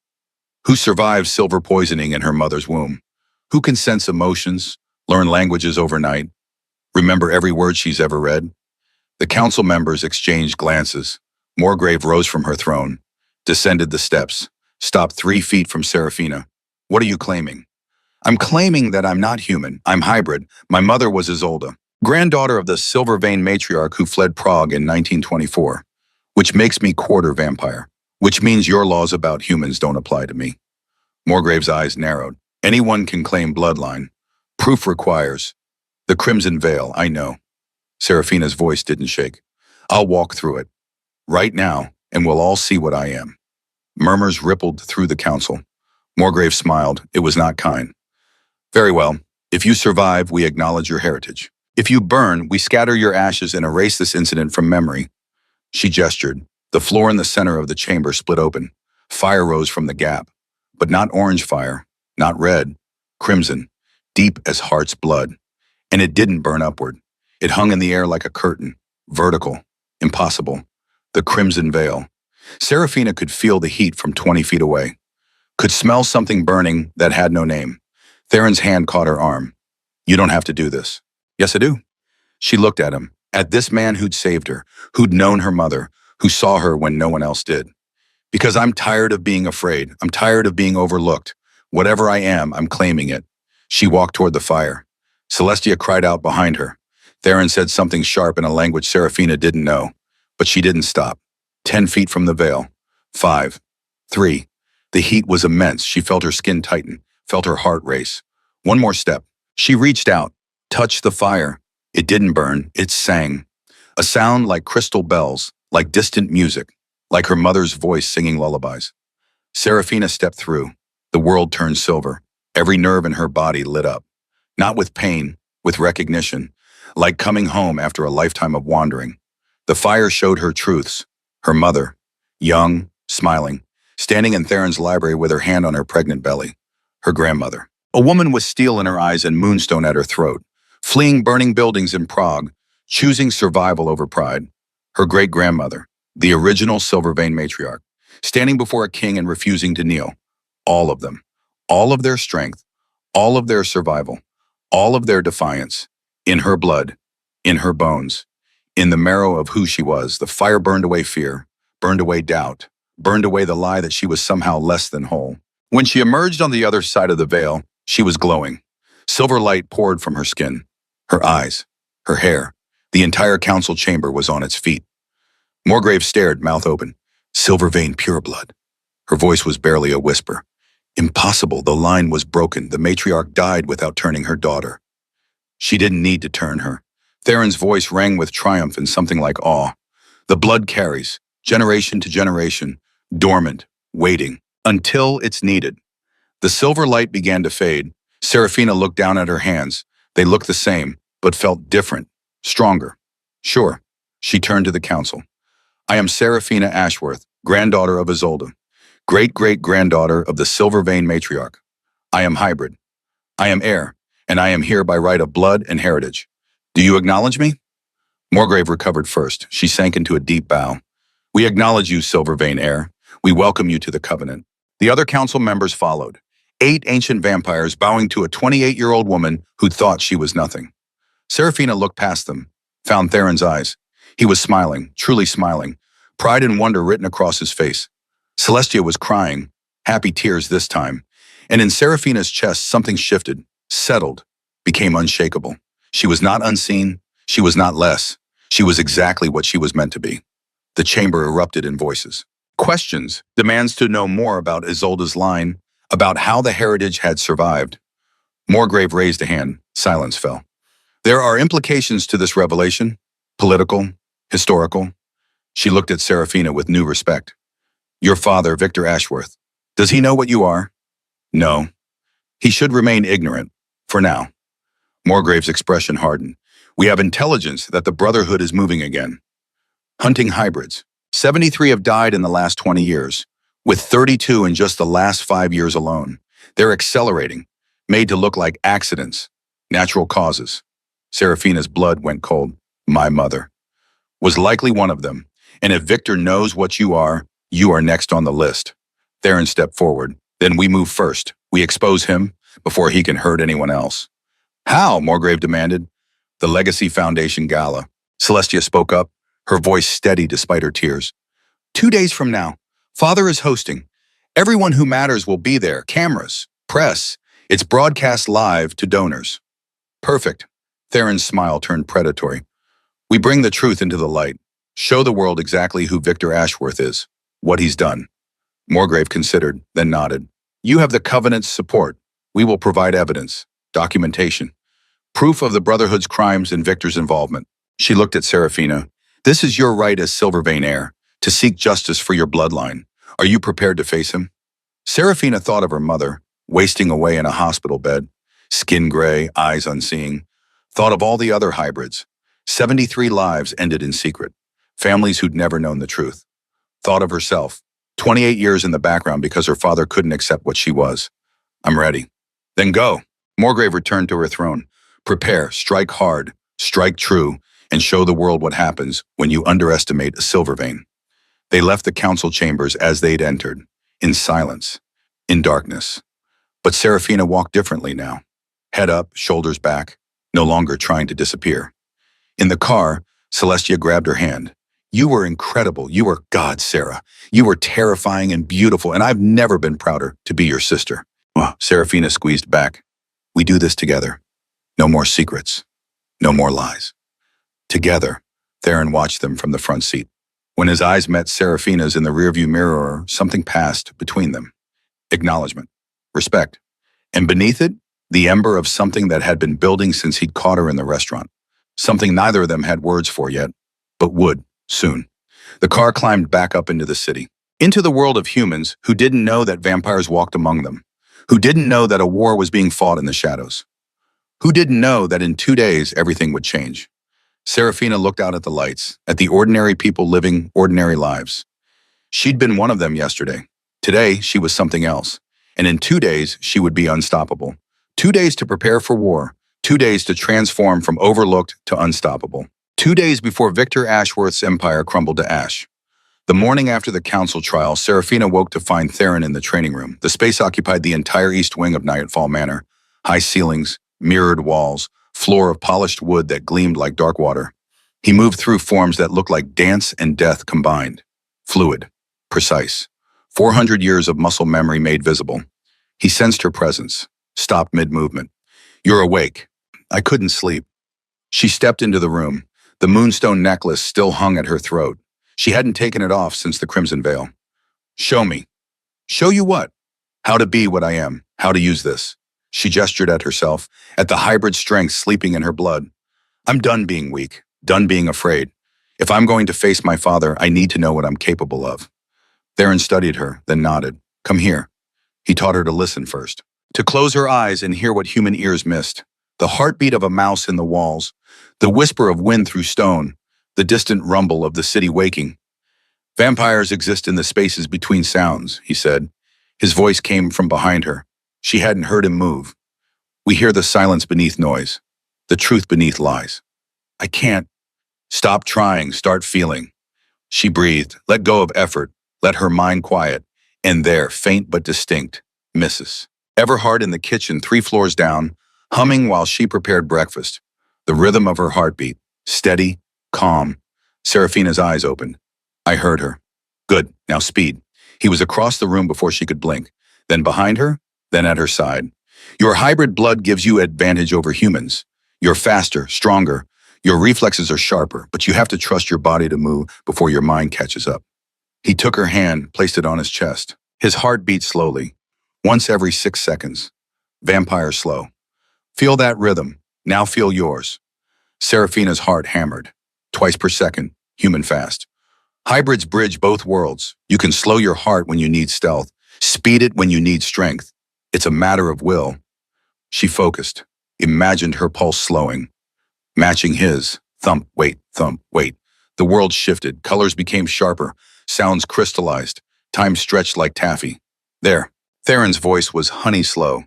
Who survives silver poisoning in her mother's womb? Who can sense emotions, learn languages overnight, remember every word she's ever read? The council members exchanged glances. Morgrave rose from her throne, descended the steps, stopped 3 feet from Seraphina. What are you claiming? I'm claiming that I'm not human. I'm hybrid. My mother was Isolde, granddaughter of the Silver Vein matriarch who fled Prague in 1924, which makes me quarter vampire, which means your laws about humans don't apply to me. Morgrave's eyes narrowed. Anyone can claim bloodline. Proof requires. The crimson veil, I know. Seraphina's voice didn't shake. I'll walk through it. Right now, and we'll all see what I am. Murmurs rippled through the council. Morgrave smiled. It was not kind. Very well. If you survive, we acknowledge your heritage. If you burn, we scatter your ashes and erase this incident from memory. She gestured. The floor in the center of the chamber split open. Fire rose from the gap. But not orange fire, not red, crimson, deep as heart's blood. And it didn't burn upward. It hung in the air like a curtain, vertical, impossible. The crimson veil. Seraphina could feel the heat from 20 feet away. Could smell something burning that had no name. Theron's hand caught her arm. You don't have to do this. Yes, I do. She looked at him, at this man who'd saved her, who'd known her mother, who saw her when no one else did. Because I'm tired of being afraid. I'm tired of being overlooked. Whatever I am, I'm claiming it. She walked toward the fire. Celestia cried out behind her. Theron said something sharp in a language Seraphina didn't know, but she didn't stop. 10 feet from the veil. 5. 3. The heat was immense. She felt her skin tighten, felt her heart race. One more step. She reached out, touched the fire. It didn't burn, it sang. A sound like crystal bells, like distant music, like her mother's voice singing lullabies. Seraphina stepped through. The world turned silver. Every nerve in her body lit up. Not with pain, with recognition, like coming home after a lifetime of wandering. The fire showed her truths. Her mother, young, smiling, standing in Theron's library with her hand on her pregnant belly. Her grandmother, a woman with steel in her eyes and moonstone at her throat, fleeing burning buildings in Prague, choosing survival over pride. Her great-grandmother, the original Silver Vein matriarch, standing before a king and refusing to kneel. All of them, all of their strength, all of their survival, all of their defiance, in her blood, in her bones, in the marrow of who she was. The fire burned away fear, burned away doubt, burned away the lie that she was somehow less than whole. When she emerged on the other side of the veil, she was glowing. Silver light poured from her skin, her eyes, her hair. The entire council chamber was on its feet. Morgrave stared, mouth open. Silver Vein pureblood. Her voice was barely a whisper. Impossible, the line was broken. The matriarch died without turning her daughter. She didn't need to turn her. Theron's voice rang with triumph and something like awe. The blood carries, generation to generation, dormant, waiting, until it's needed. The silver light began to fade. Seraphina looked down at her hands. They looked the same, but felt different, stronger. Sure. She turned to the council. I am Seraphina Ashworth, granddaughter of Isolde, great-great-granddaughter of the Silver Vein matriarch. I am hybrid. I am heir, and I am here by right of blood and heritage. Do you acknowledge me? Morgrave recovered first. She sank into a deep bow. We acknowledge you, Silver Vein heir. We welcome you to the Covenant. The other council members followed, 8 ancient vampires bowing to a 28-year-old woman who thought she was nothing. Seraphina looked past them, found Theron's eyes. He was smiling, truly smiling, pride and wonder written across his face. Celestia was crying, happy tears this time, and in Seraphina's chest something shifted, settled, became unshakable. She was not unseen, she was not less. She was exactly what she was meant to be. The chamber erupted in voices. Questions, demands to know more about Isolde's line, about how the heritage had survived. Morgrave raised a hand. Silence fell. There are implications to this revelation, political, historical. She looked at Seraphina with new respect. Your father, Victor Ashworth, does he know what you are? No. He should remain ignorant, for now. Morgrave's expression hardened. We have intelligence that the Brotherhood is moving again. Hunting hybrids. 73 have died in the last 20 years, with 32 in just the last 5 years alone. They're accelerating, made to look like accidents, natural causes. Seraphina's blood went cold. My mother was likely one of them, and if Victor knows what you are next on the list. Theron stepped forward. Then we move first. We expose him before he can hurt anyone else. How? Morgrave demanded. The Legacy Foundation Gala. Celestia spoke up, her voice steady despite her tears. 2 days from now, Father is hosting. Everyone who matters will be there. Cameras, press. It's broadcast live to donors. Perfect. Theron's smile turned predatory. We bring the truth into the light. Show the world exactly who Victor Ashworth is, what he's done. Morgrave considered, then nodded. You have the Covenant's support. We will provide evidence, documentation, proof of the Brotherhood's crimes and Victor's involvement. She looked at Seraphina. This is your right as Silver Vein heir, to seek justice for your bloodline. Are you prepared to face him? Seraphina thought of her mother, wasting away in a hospital bed, skin gray, eyes unseeing. Thought of all the other hybrids. 73 lives ended in secret, families who'd never known the truth. Thought of herself, 28 years in the background because her father couldn't accept what she was. I'm ready. Then go. Morgrave returned to her throne. Prepare, strike hard, strike true, and show the world what happens when you underestimate a Silver Vein. They left the council chambers as they'd entered, in silence, in darkness. But Seraphina walked differently now. Head up, shoulders back, no longer trying to disappear. In the car, Celestia grabbed her hand. You were incredible. You were God, Sarah. You were terrifying and beautiful, and I've never been prouder to be your sister. Oh, Seraphina squeezed back. We do this together. No more secrets. No more lies. Together, Theron watched them from the front seat. When his eyes met Seraphina's in the rearview mirror, something passed between them. Acknowledgement. Respect. And beneath it, the ember of something that had been building since he'd caught her in the restaurant. Something neither of them had words for yet, but would, soon. The car climbed back up into the city. Into the world of humans who didn't know that vampires walked among them. Who didn't know that a war was being fought in the shadows. Who didn't know that in 2 days everything would change. Seraphina looked out at the lights, at the ordinary people living ordinary lives. She'd been one of them yesterday. Today, she was something else. And in 2 days, she would be unstoppable. 2 days to prepare for war. 2 days to transform from overlooked to unstoppable. 2 days before Victor Ashworth's empire crumbled to ash. The morning after the council trial, Seraphina woke to find Theron in the training room. The space occupied the entire east wing of Nightfall Manor. High ceilings, mirrored walls, floor of polished wood that gleamed like dark water. He moved through forms that looked like dance and death combined. Fluid, precise. 400 years of muscle memory made visible. He sensed her presence, stopped mid-movement. You're awake. I couldn't sleep. She stepped into the room. The moonstone necklace still hung at her throat. She hadn't taken it off since the Crimson Veil. Show me. Show you what? How to be what I am. How to use this. She gestured at herself, at the hybrid strength sleeping in her blood. I'm done being weak, done being afraid. If I'm going to face my father, I need to know what I'm capable of. Theron studied her, then nodded. Come here. He taught her to listen first. To close her eyes and hear what human ears missed. The heartbeat of a mouse in the walls, the whisper of wind through stone, the distant rumble of the city waking. Vampires exist in the spaces between sounds, he said. His voice came from behind her. She hadn't heard him move. We hear the silence beneath noise, the truth beneath lies. I can't. Stop trying, start feeling. She breathed, let go of effort, let her mind quiet, and there, faint but distinct, Mrs. Everhart in the kitchen 3 floors down, humming while she prepared breakfast. The rhythm of her heartbeat, steady, calm. Serafina's eyes opened. I heard her. Good, now speed. He was across the room before she could blink, then behind her, then at her side. Your hybrid blood gives you advantage over humans. You're faster, stronger. Your reflexes are sharper, but you have to trust your body to move before your mind catches up. He took her hand, placed it on his chest. His heart beat slowly, once every 6 seconds. Vampire slow. Feel that rhythm. Now feel yours. Serafina's heart hammered. Twice per second, human fast. Hybrids bridge both worlds. You can slow your heart when you need stealth, speed it when you need strength. It's a matter of will. She focused, imagined her pulse slowing, matching his. Thump, wait, thump, wait. The world shifted, colors became sharper, sounds crystallized, time stretched like taffy. There. Theron's voice was honey slow.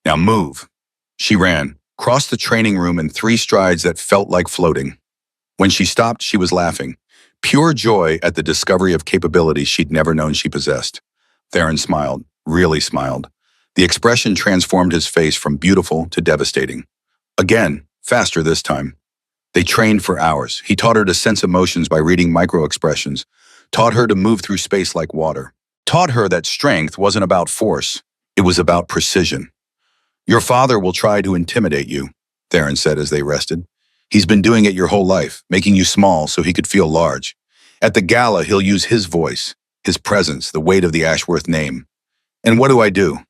Now move. She ran, crossed the training room in 3 strides that felt like floating. When she stopped, she was laughing. Pure joy at the discovery of capabilities she'd never known she possessed. Theron smiled, really smiled. The expression transformed his face from beautiful to devastating. Again, faster this time. They trained for hours. He taught her to sense emotions by reading micro-expressions, taught her to move through space like water, taught her that strength wasn't about force, it was about precision. Your father will try to intimidate you, Theron said as they rested. He's been doing it your whole life, making you small so he could feel large. At the gala, he'll use his voice, his presence, the weight of the Ashworth name. And what do?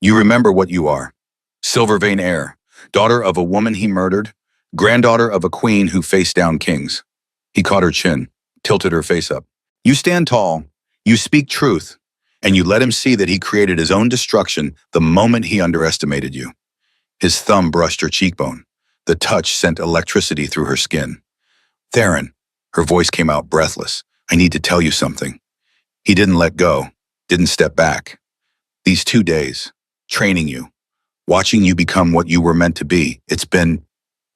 You remember what you are. Silvervein heir, daughter of a woman he murdered, granddaughter of a queen who faced down kings. He caught her chin, tilted her face up. You stand tall, you speak truth, and you let him see that he created his own destruction the moment he underestimated you. His thumb brushed her cheekbone. The touch sent electricity through her skin. Theron, her voice came out breathless. I need to tell you something. He didn't let go, didn't step back. These 2 days, training you, watching you become what you were meant to be, it's been...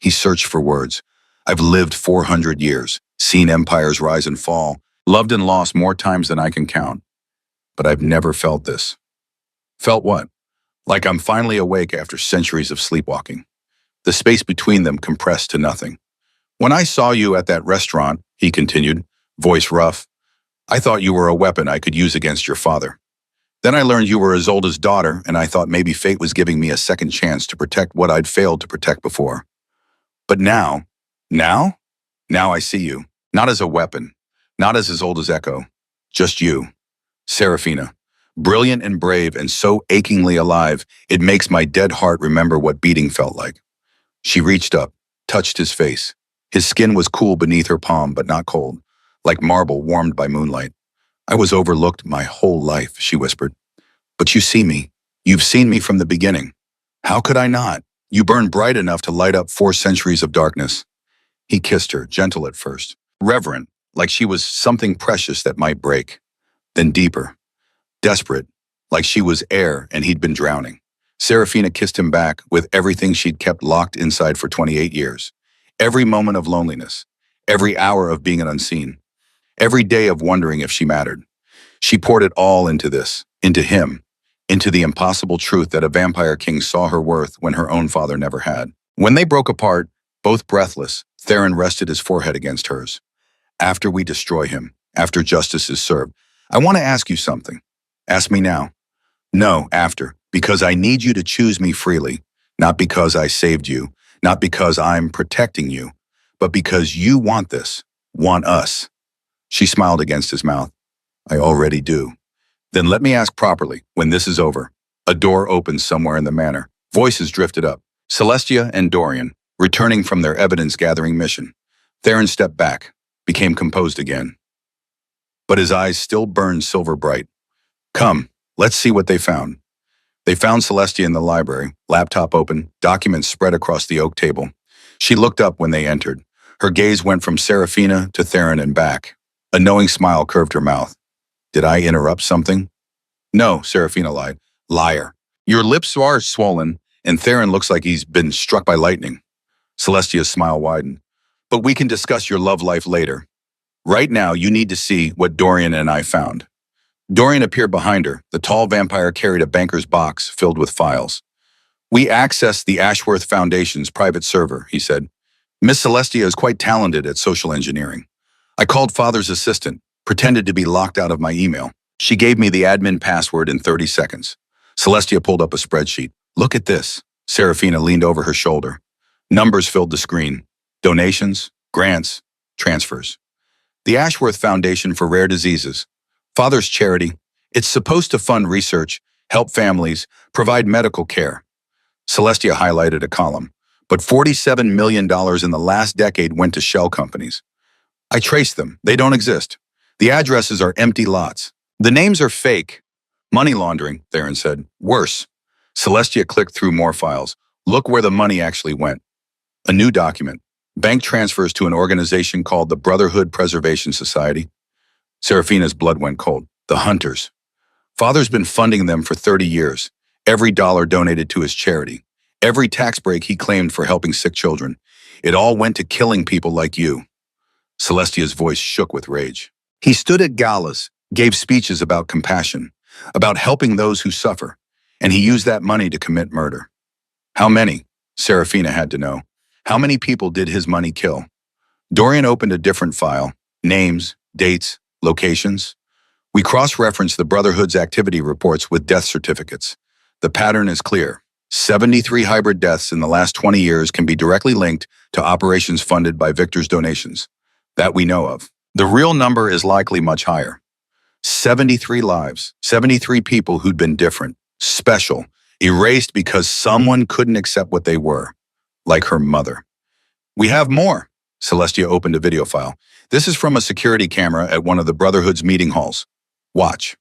He searched for words. I've lived 400 years, seen empires rise and fall, loved and lost more times than I can count. But I've never felt this. Felt what? Like I'm finally awake after centuries of sleepwalking. The space between them compressed to nothing. When I saw you at that restaurant, he continued, voice rough, I thought you were a weapon I could use against your father. Then I learned you were as old as daughter, and I thought maybe fate was giving me a second chance to protect what I'd failed to protect before. But now I see you, not as a weapon, not as old as Echo, just you, Serafina, brilliant and brave and so achingly alive, it makes my dead heart remember what beating felt like. She reached up, touched his face. His skin was cool beneath her palm, but not cold, like marble warmed by moonlight. I was overlooked my whole life, she whispered. But you see me. You've seen me from the beginning. How could I not? You burn bright enough to light up 4 centuries of darkness. He kissed her, gentle at first, reverent, like she was something precious that might break. Then deeper, desperate, like she was air and he'd been drowning. Serafina kissed him back with everything she'd kept locked inside for 28 years. Every moment of loneliness, every hour of being an unseen, every day of wondering if she mattered. She poured it all into this, into him, into the impossible truth that a vampire king saw her worth when her own father never had. When they broke apart, both breathless, Theron rested his forehead against hers. After we destroy him, after justice is served, I want to ask you something. Ask me now. No, after, because I need you to choose me freely, not because I saved you, not because I'm protecting you, but because you want this, want us. She smiled against his mouth. I already do. Then let me ask properly, when this is over. A door opens somewhere in the manor. Voices drifted up. Celestia and Dorian, returning from their evidence-gathering mission. Theron stepped back, became composed again. But his eyes still burned silver bright. Come, let's see what they found. They found Celestia in the library, laptop open, documents spread across the oak table. She looked up when they entered. Her gaze went from Serafina to Theron and back. A knowing smile curved her mouth. Did I interrupt something? No, Serafina lied. Liar. Your lips are swollen, and Theron looks like he's been struck by lightning. Celestia's smile widened. But we can discuss your love life later. Right now, you need to see what Dorian and I found. Dorian appeared behind her. The tall vampire carried a banker's box filled with files. We accessed the Ashworth Foundation's private server, he said. Miss Celestia is quite talented at social engineering. I called Father's assistant, pretended to be locked out of my email. She gave me the admin password in 30 seconds. Celestia pulled up a spreadsheet. Look at this. Serafina leaned over her shoulder. Numbers filled the screen. Donations, grants, transfers. The Ashworth Foundation for Rare Diseases. Father's charity. It's supposed to fund research, help families, provide medical care. Celestia highlighted a column. But $47 million in the last decade went to shell companies. I traced them. They don't exist. The addresses are empty lots. The names are fake. Money laundering, Theron said. Worse. Celestia clicked through more files. Look where the money actually went. A new document. Bank transfers to an organization called the Brotherhood Preservation Society. Serafina's blood went cold. The Hunters. Father's been funding them for 30 years. Every dollar donated to his charity. Every tax break he claimed for helping sick children. It all went to killing people like you. Celestia's voice shook with rage. He stood at galas, gave speeches about compassion, about helping those who suffer, and he used that money to commit murder. How many? Serafina had to know. How many people did his money kill? Dorian opened a different file. Names, dates, locations. We cross-referenced the Brotherhood's activity reports with death certificates. The pattern is clear. 73 hybrid deaths in the last 20 years can be directly linked to operations funded by Victor's donations. That we know of. The real number is likely much higher. 73 lives, 73 people who'd been different, special, erased because someone couldn't accept what they were, like her mother. We have more. Celestia opened a video file. This is from a security camera at one of the Brotherhood's meeting halls. Watch.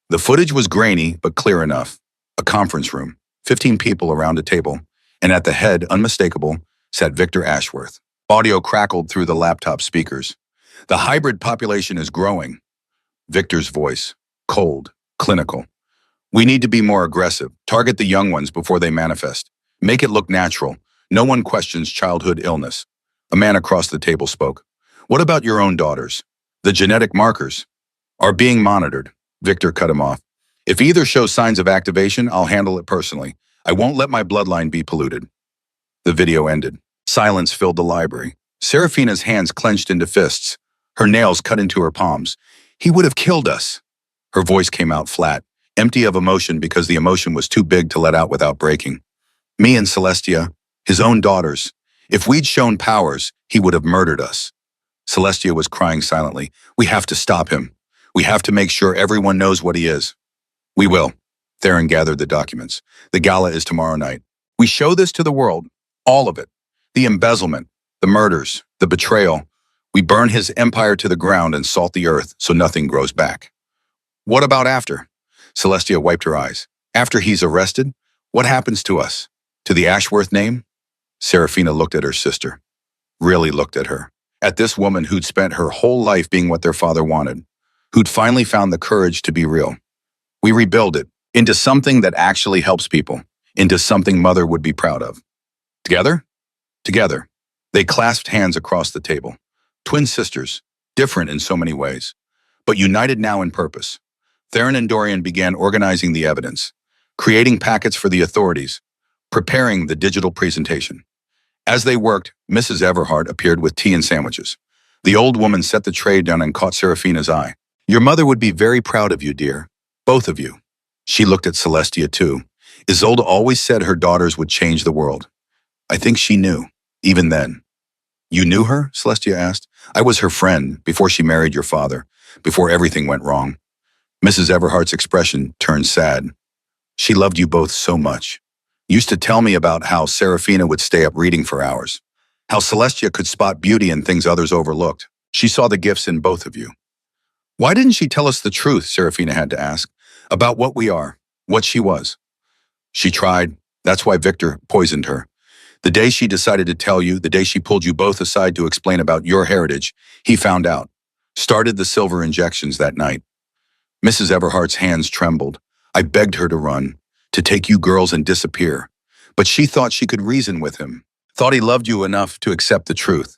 The footage was grainy, but clear enough. A conference room, 15 people around a table, and at the head, unmistakable, sat Victor Ashworth. Audio crackled through the laptop speakers. The hybrid population is growing. Victor's voice, cold, clinical. We need to be more aggressive. Target the young ones before they manifest. Make it look natural. No one questions childhood illness. A man across the table spoke. What about your own daughters? The genetic markers are being monitored. Victor cut him off. If either shows signs of activation, I'll handle it personally. I won't let my bloodline be polluted. The video ended. Silence filled the library. Serafina's hands clenched into fists. Her nails cut into her palms. He would have killed us. Her voice came out flat, empty of emotion because the emotion was too big to let out without breaking. Me and Celestia, his own daughters. If we'd shown powers, he would have murdered us. Celestia was crying silently. We have to stop him. We have to make sure everyone knows what he is. We will. Theron gathered the documents. The gala is tomorrow night. We show this to the world. All of it. The embezzlement, the murders, the betrayal. We burn his empire to the ground and salt the earth so nothing grows back. What about after? Celestia wiped her eyes. After he's arrested, what happens to us? To the Ashworth name? Serafina looked at her sister. Really looked at her. At this woman who'd spent her whole life being what their father wanted. Who'd finally found the courage to be real. We rebuild it into something that actually helps people. Into something Mother would be proud of. Together? Together. They clasped hands across the table. Twin sisters, different in so many ways, but united now in purpose. Theron and Dorian began organizing the evidence, creating packets for the authorities, preparing the digital presentation. As they worked, Mrs. Everhart appeared with tea and sandwiches. The old woman set the tray down and caught Serafina's eye. Your mother would be very proud of you, dear. Both of you. She looked at Celestia, too. Isolde always said her daughters would change the world. I think she knew, even then. You knew her? Celestia asked. I was her friend before she married your father, before everything went wrong. Mrs. Everhart's expression turned sad. She loved you both so much. Used to tell me about how Serafina would stay up reading for hours, how Celestia could spot beauty in things others overlooked. She saw the gifts in both of you. Why didn't she tell us the truth, Serafina had to ask, about what we are, what she was? She tried. That's why Victor poisoned her. The day she decided to tell you, the day she pulled you both aside to explain about your heritage, he found out. started the silver injections that night. Mrs. Everhart's hands trembled. I begged her to run, to take you girls and disappear. But she thought she could reason with him, thought he loved you enough to accept the truth.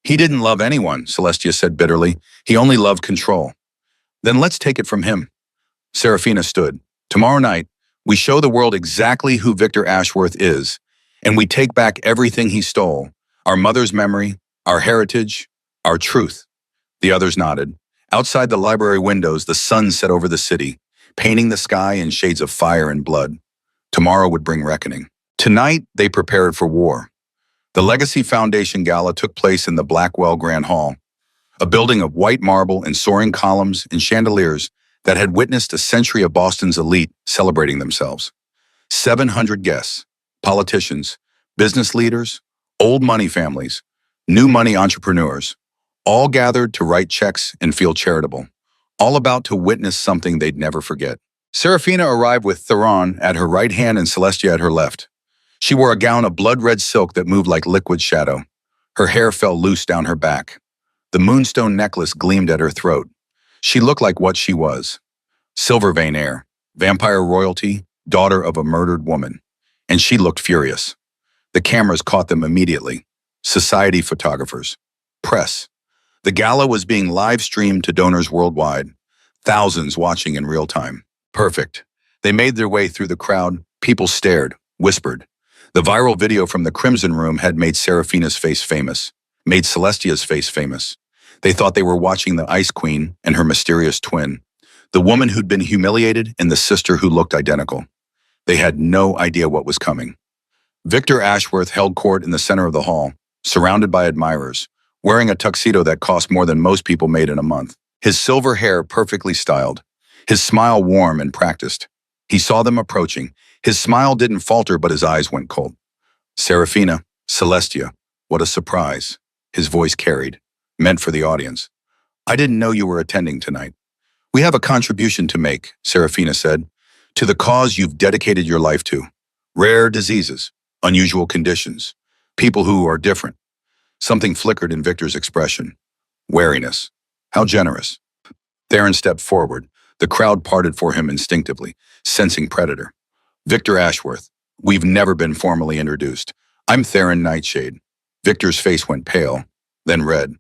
He didn't love anyone, Celestia said bitterly. He only loved control. Then let's take it from him. Serafina stood. Tomorrow night, we show the world exactly who Victor Ashworth is, and we take back everything he stole, our mother's memory, our heritage, our truth. The others nodded. Outside the library windows, the sun set over the city, painting the sky in shades of fire and blood. Tomorrow would bring reckoning. Tonight, they prepared for war. The Legacy Foundation Gala took place in the Blackwell Grand Hall, a building of white marble and soaring columns and chandeliers that had witnessed a century of Boston's elite celebrating themselves. 700 guests, politicians, business leaders, old money families, new money entrepreneurs, all gathered to write checks and feel charitable, all about to witness something they'd never forget. Serafina arrived with Theron at her right hand and Celestia at her left. She wore a gown of blood-red silk that moved like liquid shadow. Her hair fell loose down her back. The moonstone necklace gleamed at her throat. She looked like what she was. Silvervein heir, vampire royalty, daughter of a murdered woman. And she looked furious. The cameras caught them immediately. Society photographers. Press. The gala was being live-streamed to donors worldwide. Thousands watching in real time. Perfect. They made their way through the crowd. People stared, whispered. The viral video from the Crimson Room had made Serafina's face famous, made Celestia's face famous. They thought they were watching the Ice Queen and her mysterious twin, the woman who'd been humiliated and the sister who looked identical. They had no idea what was coming. Victor Ashworth held court in the center of the hall, surrounded by admirers, wearing a tuxedo that cost more than most people made in a month. His silver hair perfectly styled, his smile warm and practiced. He saw them approaching. His smile didn't falter, but his eyes went cold. Serafina, Celestia, what a surprise. His voice carried, meant for the audience. I didn't know you were attending tonight. We have a contribution to make, Serafina said, to the cause you've dedicated your life to. Rare diseases, unusual conditions, people who are different. Something flickered in Victor's expression. Wariness. How generous. Theron stepped forward. The crowd parted for him instinctively, sensing predator. Victor Ashworth. We've never been formally introduced. I'm Theron Nightshade. Victor's face went pale, then red.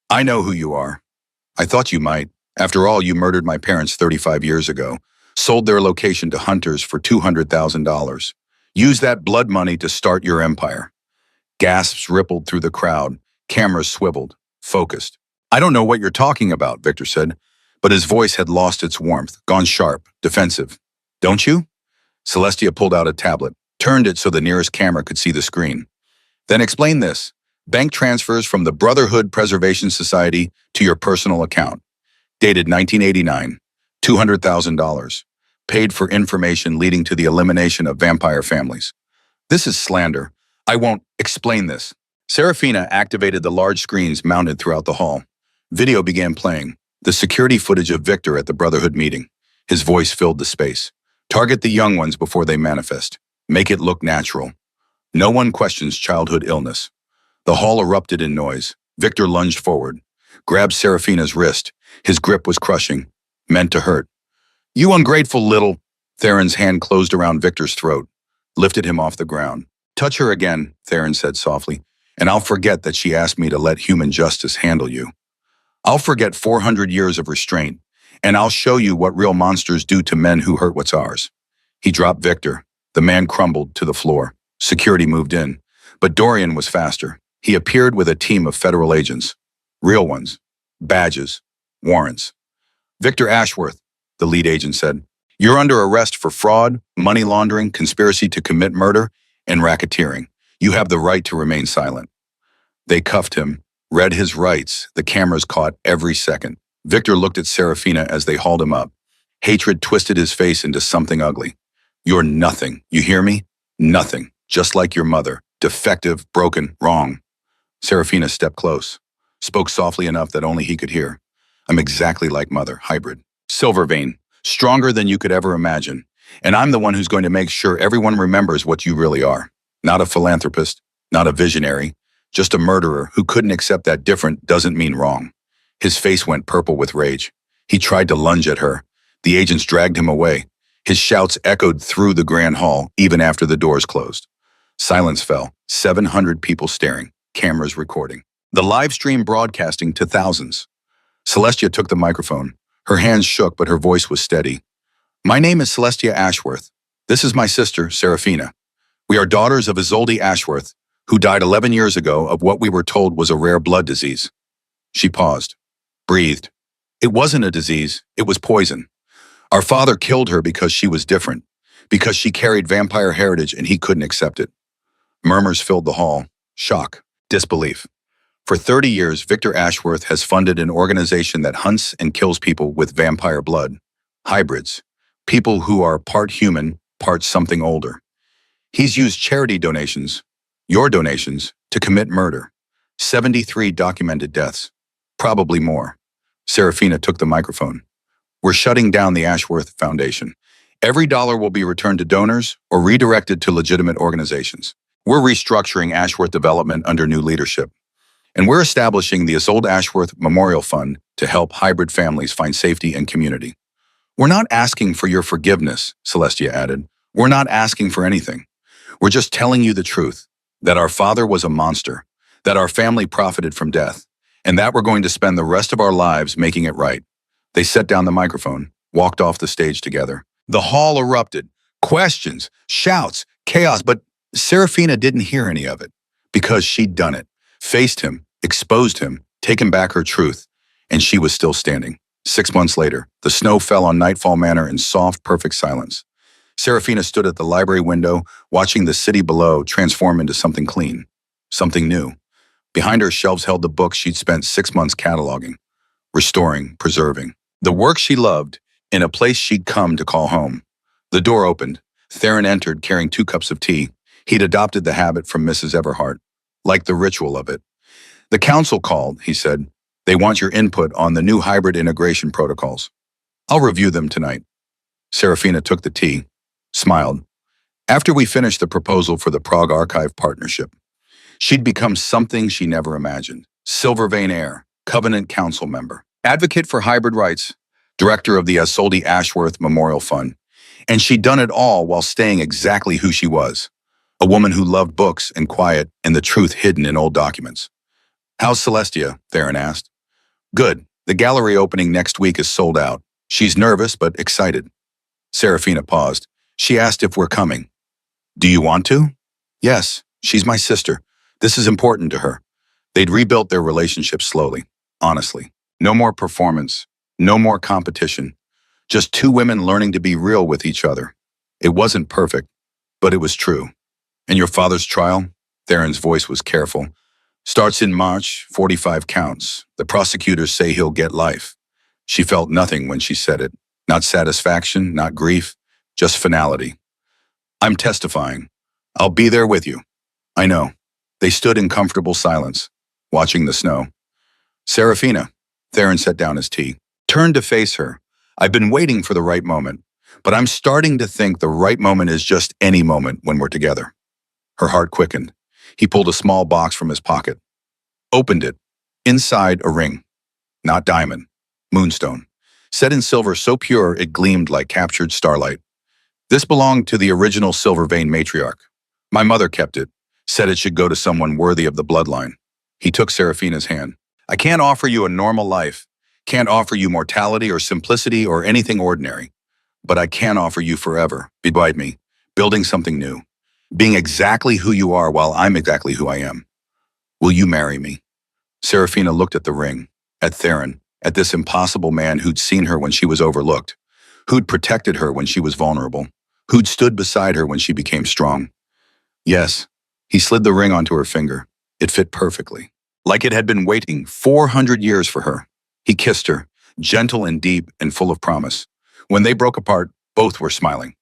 I know who you are. I thought you might. After all, you murdered my parents 35 years ago, sold their location to hunters for $200,000. Used that blood money to start your empire. Gasps rippled through the crowd. Cameras swiveled, focused. I don't know what you're talking about, Victor said, but his voice had lost its warmth, gone sharp, defensive. Don't you? Celestia pulled out a tablet, turned it so the nearest camera could see the screen. Then explain this. Bank transfers from the Brotherhood Preservation Society to your personal account. Dated 1989, $200,000. Paid for information leading to the elimination of vampire families. This is slander. I won't explain this. Serafina activated the large screens mounted throughout the hall. Video began playing, the security footage of Victor at the Brotherhood meeting. His voice filled the space. Target the young ones before they manifest. Make it look natural. No one questions childhood illness. The hall erupted in noise. Victor lunged forward, grabbed Serafina's wrist. His grip was crushing, meant to hurt. You ungrateful little... Theron's hand closed around Victor's throat, lifted him off the ground. Touch her again, Theron said softly, and I'll forget that she asked me to let human justice handle you. I'll forget 400 years of restraint, and I'll show you what real monsters do to men who hurt what's ours. He dropped Victor. The man crumbled to the floor. Security moved in, but Dorian was faster. He appeared with a team of federal agents. Real ones. Badges. Warrants. Victor Ashworth, the lead agent said, you're under arrest for fraud, money laundering, conspiracy to commit murder, and racketeering. You have the right to remain silent. They cuffed him, read his rights. The cameras caught every second. Victor looked at Serafina as they hauled him up. Hatred twisted his face into something ugly. You're nothing. You hear me? Nothing. Just like your mother. Defective, broken, wrong. Serafina stepped close, spoke softly enough that only he could hear. I'm exactly like Mother, hybrid. Silvervein, stronger than you could ever imagine. And I'm the one who's going to make sure everyone remembers what you really are. Not a philanthropist, not a visionary, just a murderer who couldn't accept that different doesn't mean wrong. His face went purple with rage. He tried to lunge at her. The agents dragged him away. His shouts echoed through the grand hall, even after the doors closed. Silence fell, 700 people staring, cameras recording. The live stream broadcasting to thousands. Celestia took the microphone. Her hands shook, but her voice was steady. My name is Celestia Ashworth. This is my sister, Serafina. We are daughters of Isolde Ashworth, who died 11 years ago of what we were told was a rare blood disease. She paused, breathed. It wasn't a disease, it was poison. Our father killed her because she was different, because she carried vampire heritage and he couldn't accept it. Murmurs filled the hall. Shock, disbelief. For 30 years, Victor Ashworth has funded an organization that hunts and kills people with vampire blood. Hybrids. People who are part human, part something older. He's used charity donations, your donations, to commit murder. 73 documented deaths. Probably more. Serafina took the microphone. We're shutting down the Ashworth Foundation. Every dollar will be returned to donors or redirected to legitimate organizations. We're restructuring Ashworth Development under new leadership. And we're establishing the Isolde Ashworth Memorial Fund to help hybrid families find safety and community. We're not asking for your forgiveness, Celestia added. We're not asking for anything. We're just telling you the truth, that our father was a monster, that our family profited from death, and that we're going to spend the rest of our lives making it right. They set down the microphone, walked off the stage together. The hall erupted. Questions, shouts, chaos, but Serafina didn't hear any of it because she'd done it, faced him, exposed him, taken back her truth, and she was still standing. 6 months later, the snow fell on Nightfall Manor in soft, perfect silence. Serafina stood at the library window, watching the city below transform into something clean, something new. Behind her, shelves held the books she'd spent 6 months cataloging, restoring, preserving. The work she loved, in a place she'd come to call home. The door opened. Theron entered, carrying 2 cups of tea. He'd adopted the habit from Mrs. Everhart, like the ritual of it. The council called, he said. They want your input on the new hybrid integration protocols. I'll review them tonight. Serafina took the tea, smiled. After we finished the proposal for the Prague Archive partnership, she'd become something she never imagined. Silver Vein heir, Covenant Council member, advocate for hybrid rights, director of the Isolde Ashworth Memorial Fund. And she'd done it all while staying exactly who she was. A woman who loved books and quiet and the truth hidden in old documents. How's Celestia? Theron asked. Good. The gallery opening next week is sold out. She's nervous but excited. Serafina paused. She asked if we're coming. Do you want to? Yes, she's my sister. This is important to her. They'd rebuilt their relationship slowly, honestly. No more performance, no more competition. Just 2 women learning to be real with each other. It wasn't perfect, but it was true. And your father's trial? Theron's voice was careful. Starts in March, 45 counts. The prosecutors say he'll get life. She felt nothing when she said it. Not satisfaction, not grief, just finality. I'm testifying. I'll be there with you. I know. They stood in comfortable silence, watching the snow. Serafina, Theron set down his tea, turned to face her. I've been waiting for the right moment, but I'm starting to think the right moment is just any moment when we're together. Her heart quickened. He pulled a small box from his pocket, opened it. Inside, a ring. Not diamond, moonstone, set in silver so pure it gleamed like captured starlight. This belonged to the original Silver Vein matriarch. My mother kept it, said it should go to someone worthy of the bloodline. He took Serafina's hand. I can't offer you a normal life, can't offer you mortality or simplicity or anything ordinary, but I can offer you forever, beside me, building something new. Being exactly who you are while I'm exactly who I am. Will you marry me? Serafina looked at the ring, at Theron, at this impossible man who'd seen her when she was overlooked, who'd protected her when she was vulnerable, who'd stood beside her when she became strong. Yes, he slid the ring onto her finger. It fit perfectly, like it had been waiting 400 years for her. He kissed her, gentle and deep and full of promise. When they broke apart, both were smiling.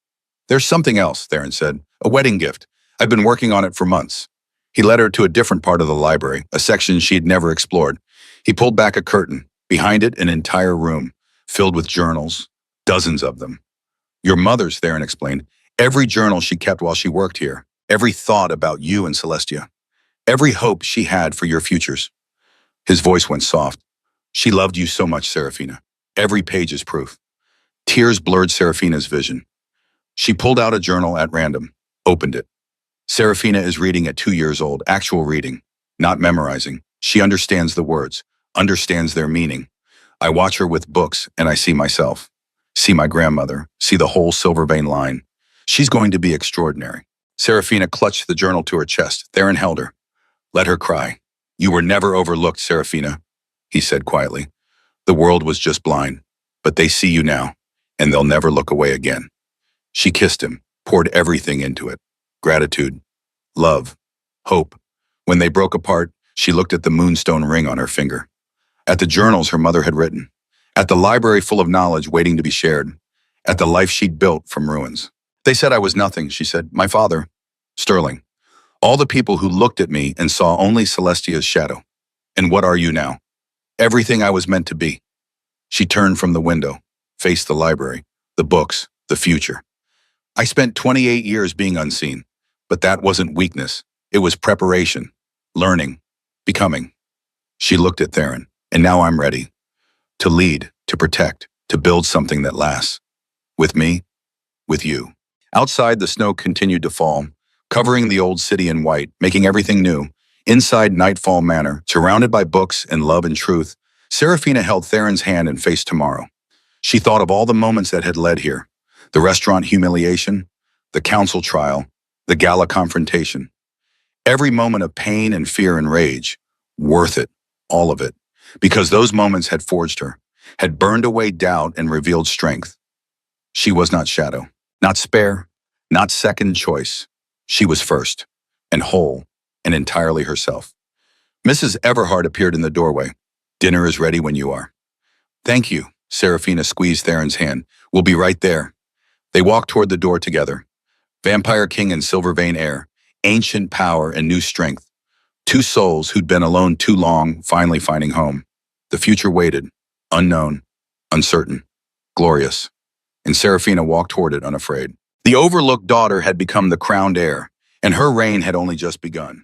There's something else, Theron said. A wedding gift. I've been working on it for months. He led her to a different part of the library, a section she'd never explored. He pulled back a curtain. Behind it, an entire room, filled with journals, dozens of them. Your mother's, Theron explained. Every journal she kept while she worked here. Every thought about you and Celestia. Every hope she had for your futures. His voice went soft. She loved you so much, Serafina. Every page is proof. Tears blurred Serafina's vision. She pulled out a journal at random, opened it. Serafina is reading at 2 years old, actual reading, not memorizing. She understands the words, understands their meaning. I watch her with books and I see myself, see my grandmother, see the whole silver vein line. She's going to be extraordinary. Serafina clutched the journal to her chest. Theron held her. Let her cry. You were never overlooked, Serafina, he said quietly. The world was just blind, but they see you now, and they'll never look away again. She kissed him, poured everything into it. Gratitude, love, hope. When they broke apart, she looked at the moonstone ring on her finger, at the journals her mother had written, at the library full of knowledge waiting to be shared, at the life she'd built from ruins. They said I was nothing, she said. My father, Sterling. All the people who looked at me and saw only Celestia's shadow. And what are you now? Everything I was meant to be. She turned from the window, faced the library, the books, the future. I spent 28 years being unseen, but that wasn't weakness. It was preparation, learning, becoming. She looked at Theron, and now I'm ready. To lead, to protect, to build something that lasts. With me, with you. Outside, the snow continued to fall, covering the old city in white, making everything new. Inside Nightfall Manor, surrounded by books and love and truth, Serafina held Theron's hand and faced tomorrow. She thought of all the moments that had led here. The restaurant humiliation, the council trial, the gala confrontation. Every moment of pain and fear and rage, worth it, all of it, because those moments had forged her, had burned away doubt and revealed strength. She was not shadow, not spare, not second choice. She was first, and whole, and entirely herself. Mrs. Everhart appeared in the doorway. Dinner is ready when you are. Thank you, Serafina squeezed Theron's hand. We'll be right there. They walked toward the door together. Vampire King and Silver Vein Heir, ancient power and new strength. Two souls who'd been alone too long, finally finding home. The future waited, unknown, uncertain, glorious. And Serafina walked toward it unafraid. The overlooked daughter had become the crowned heir, and her reign had only just begun.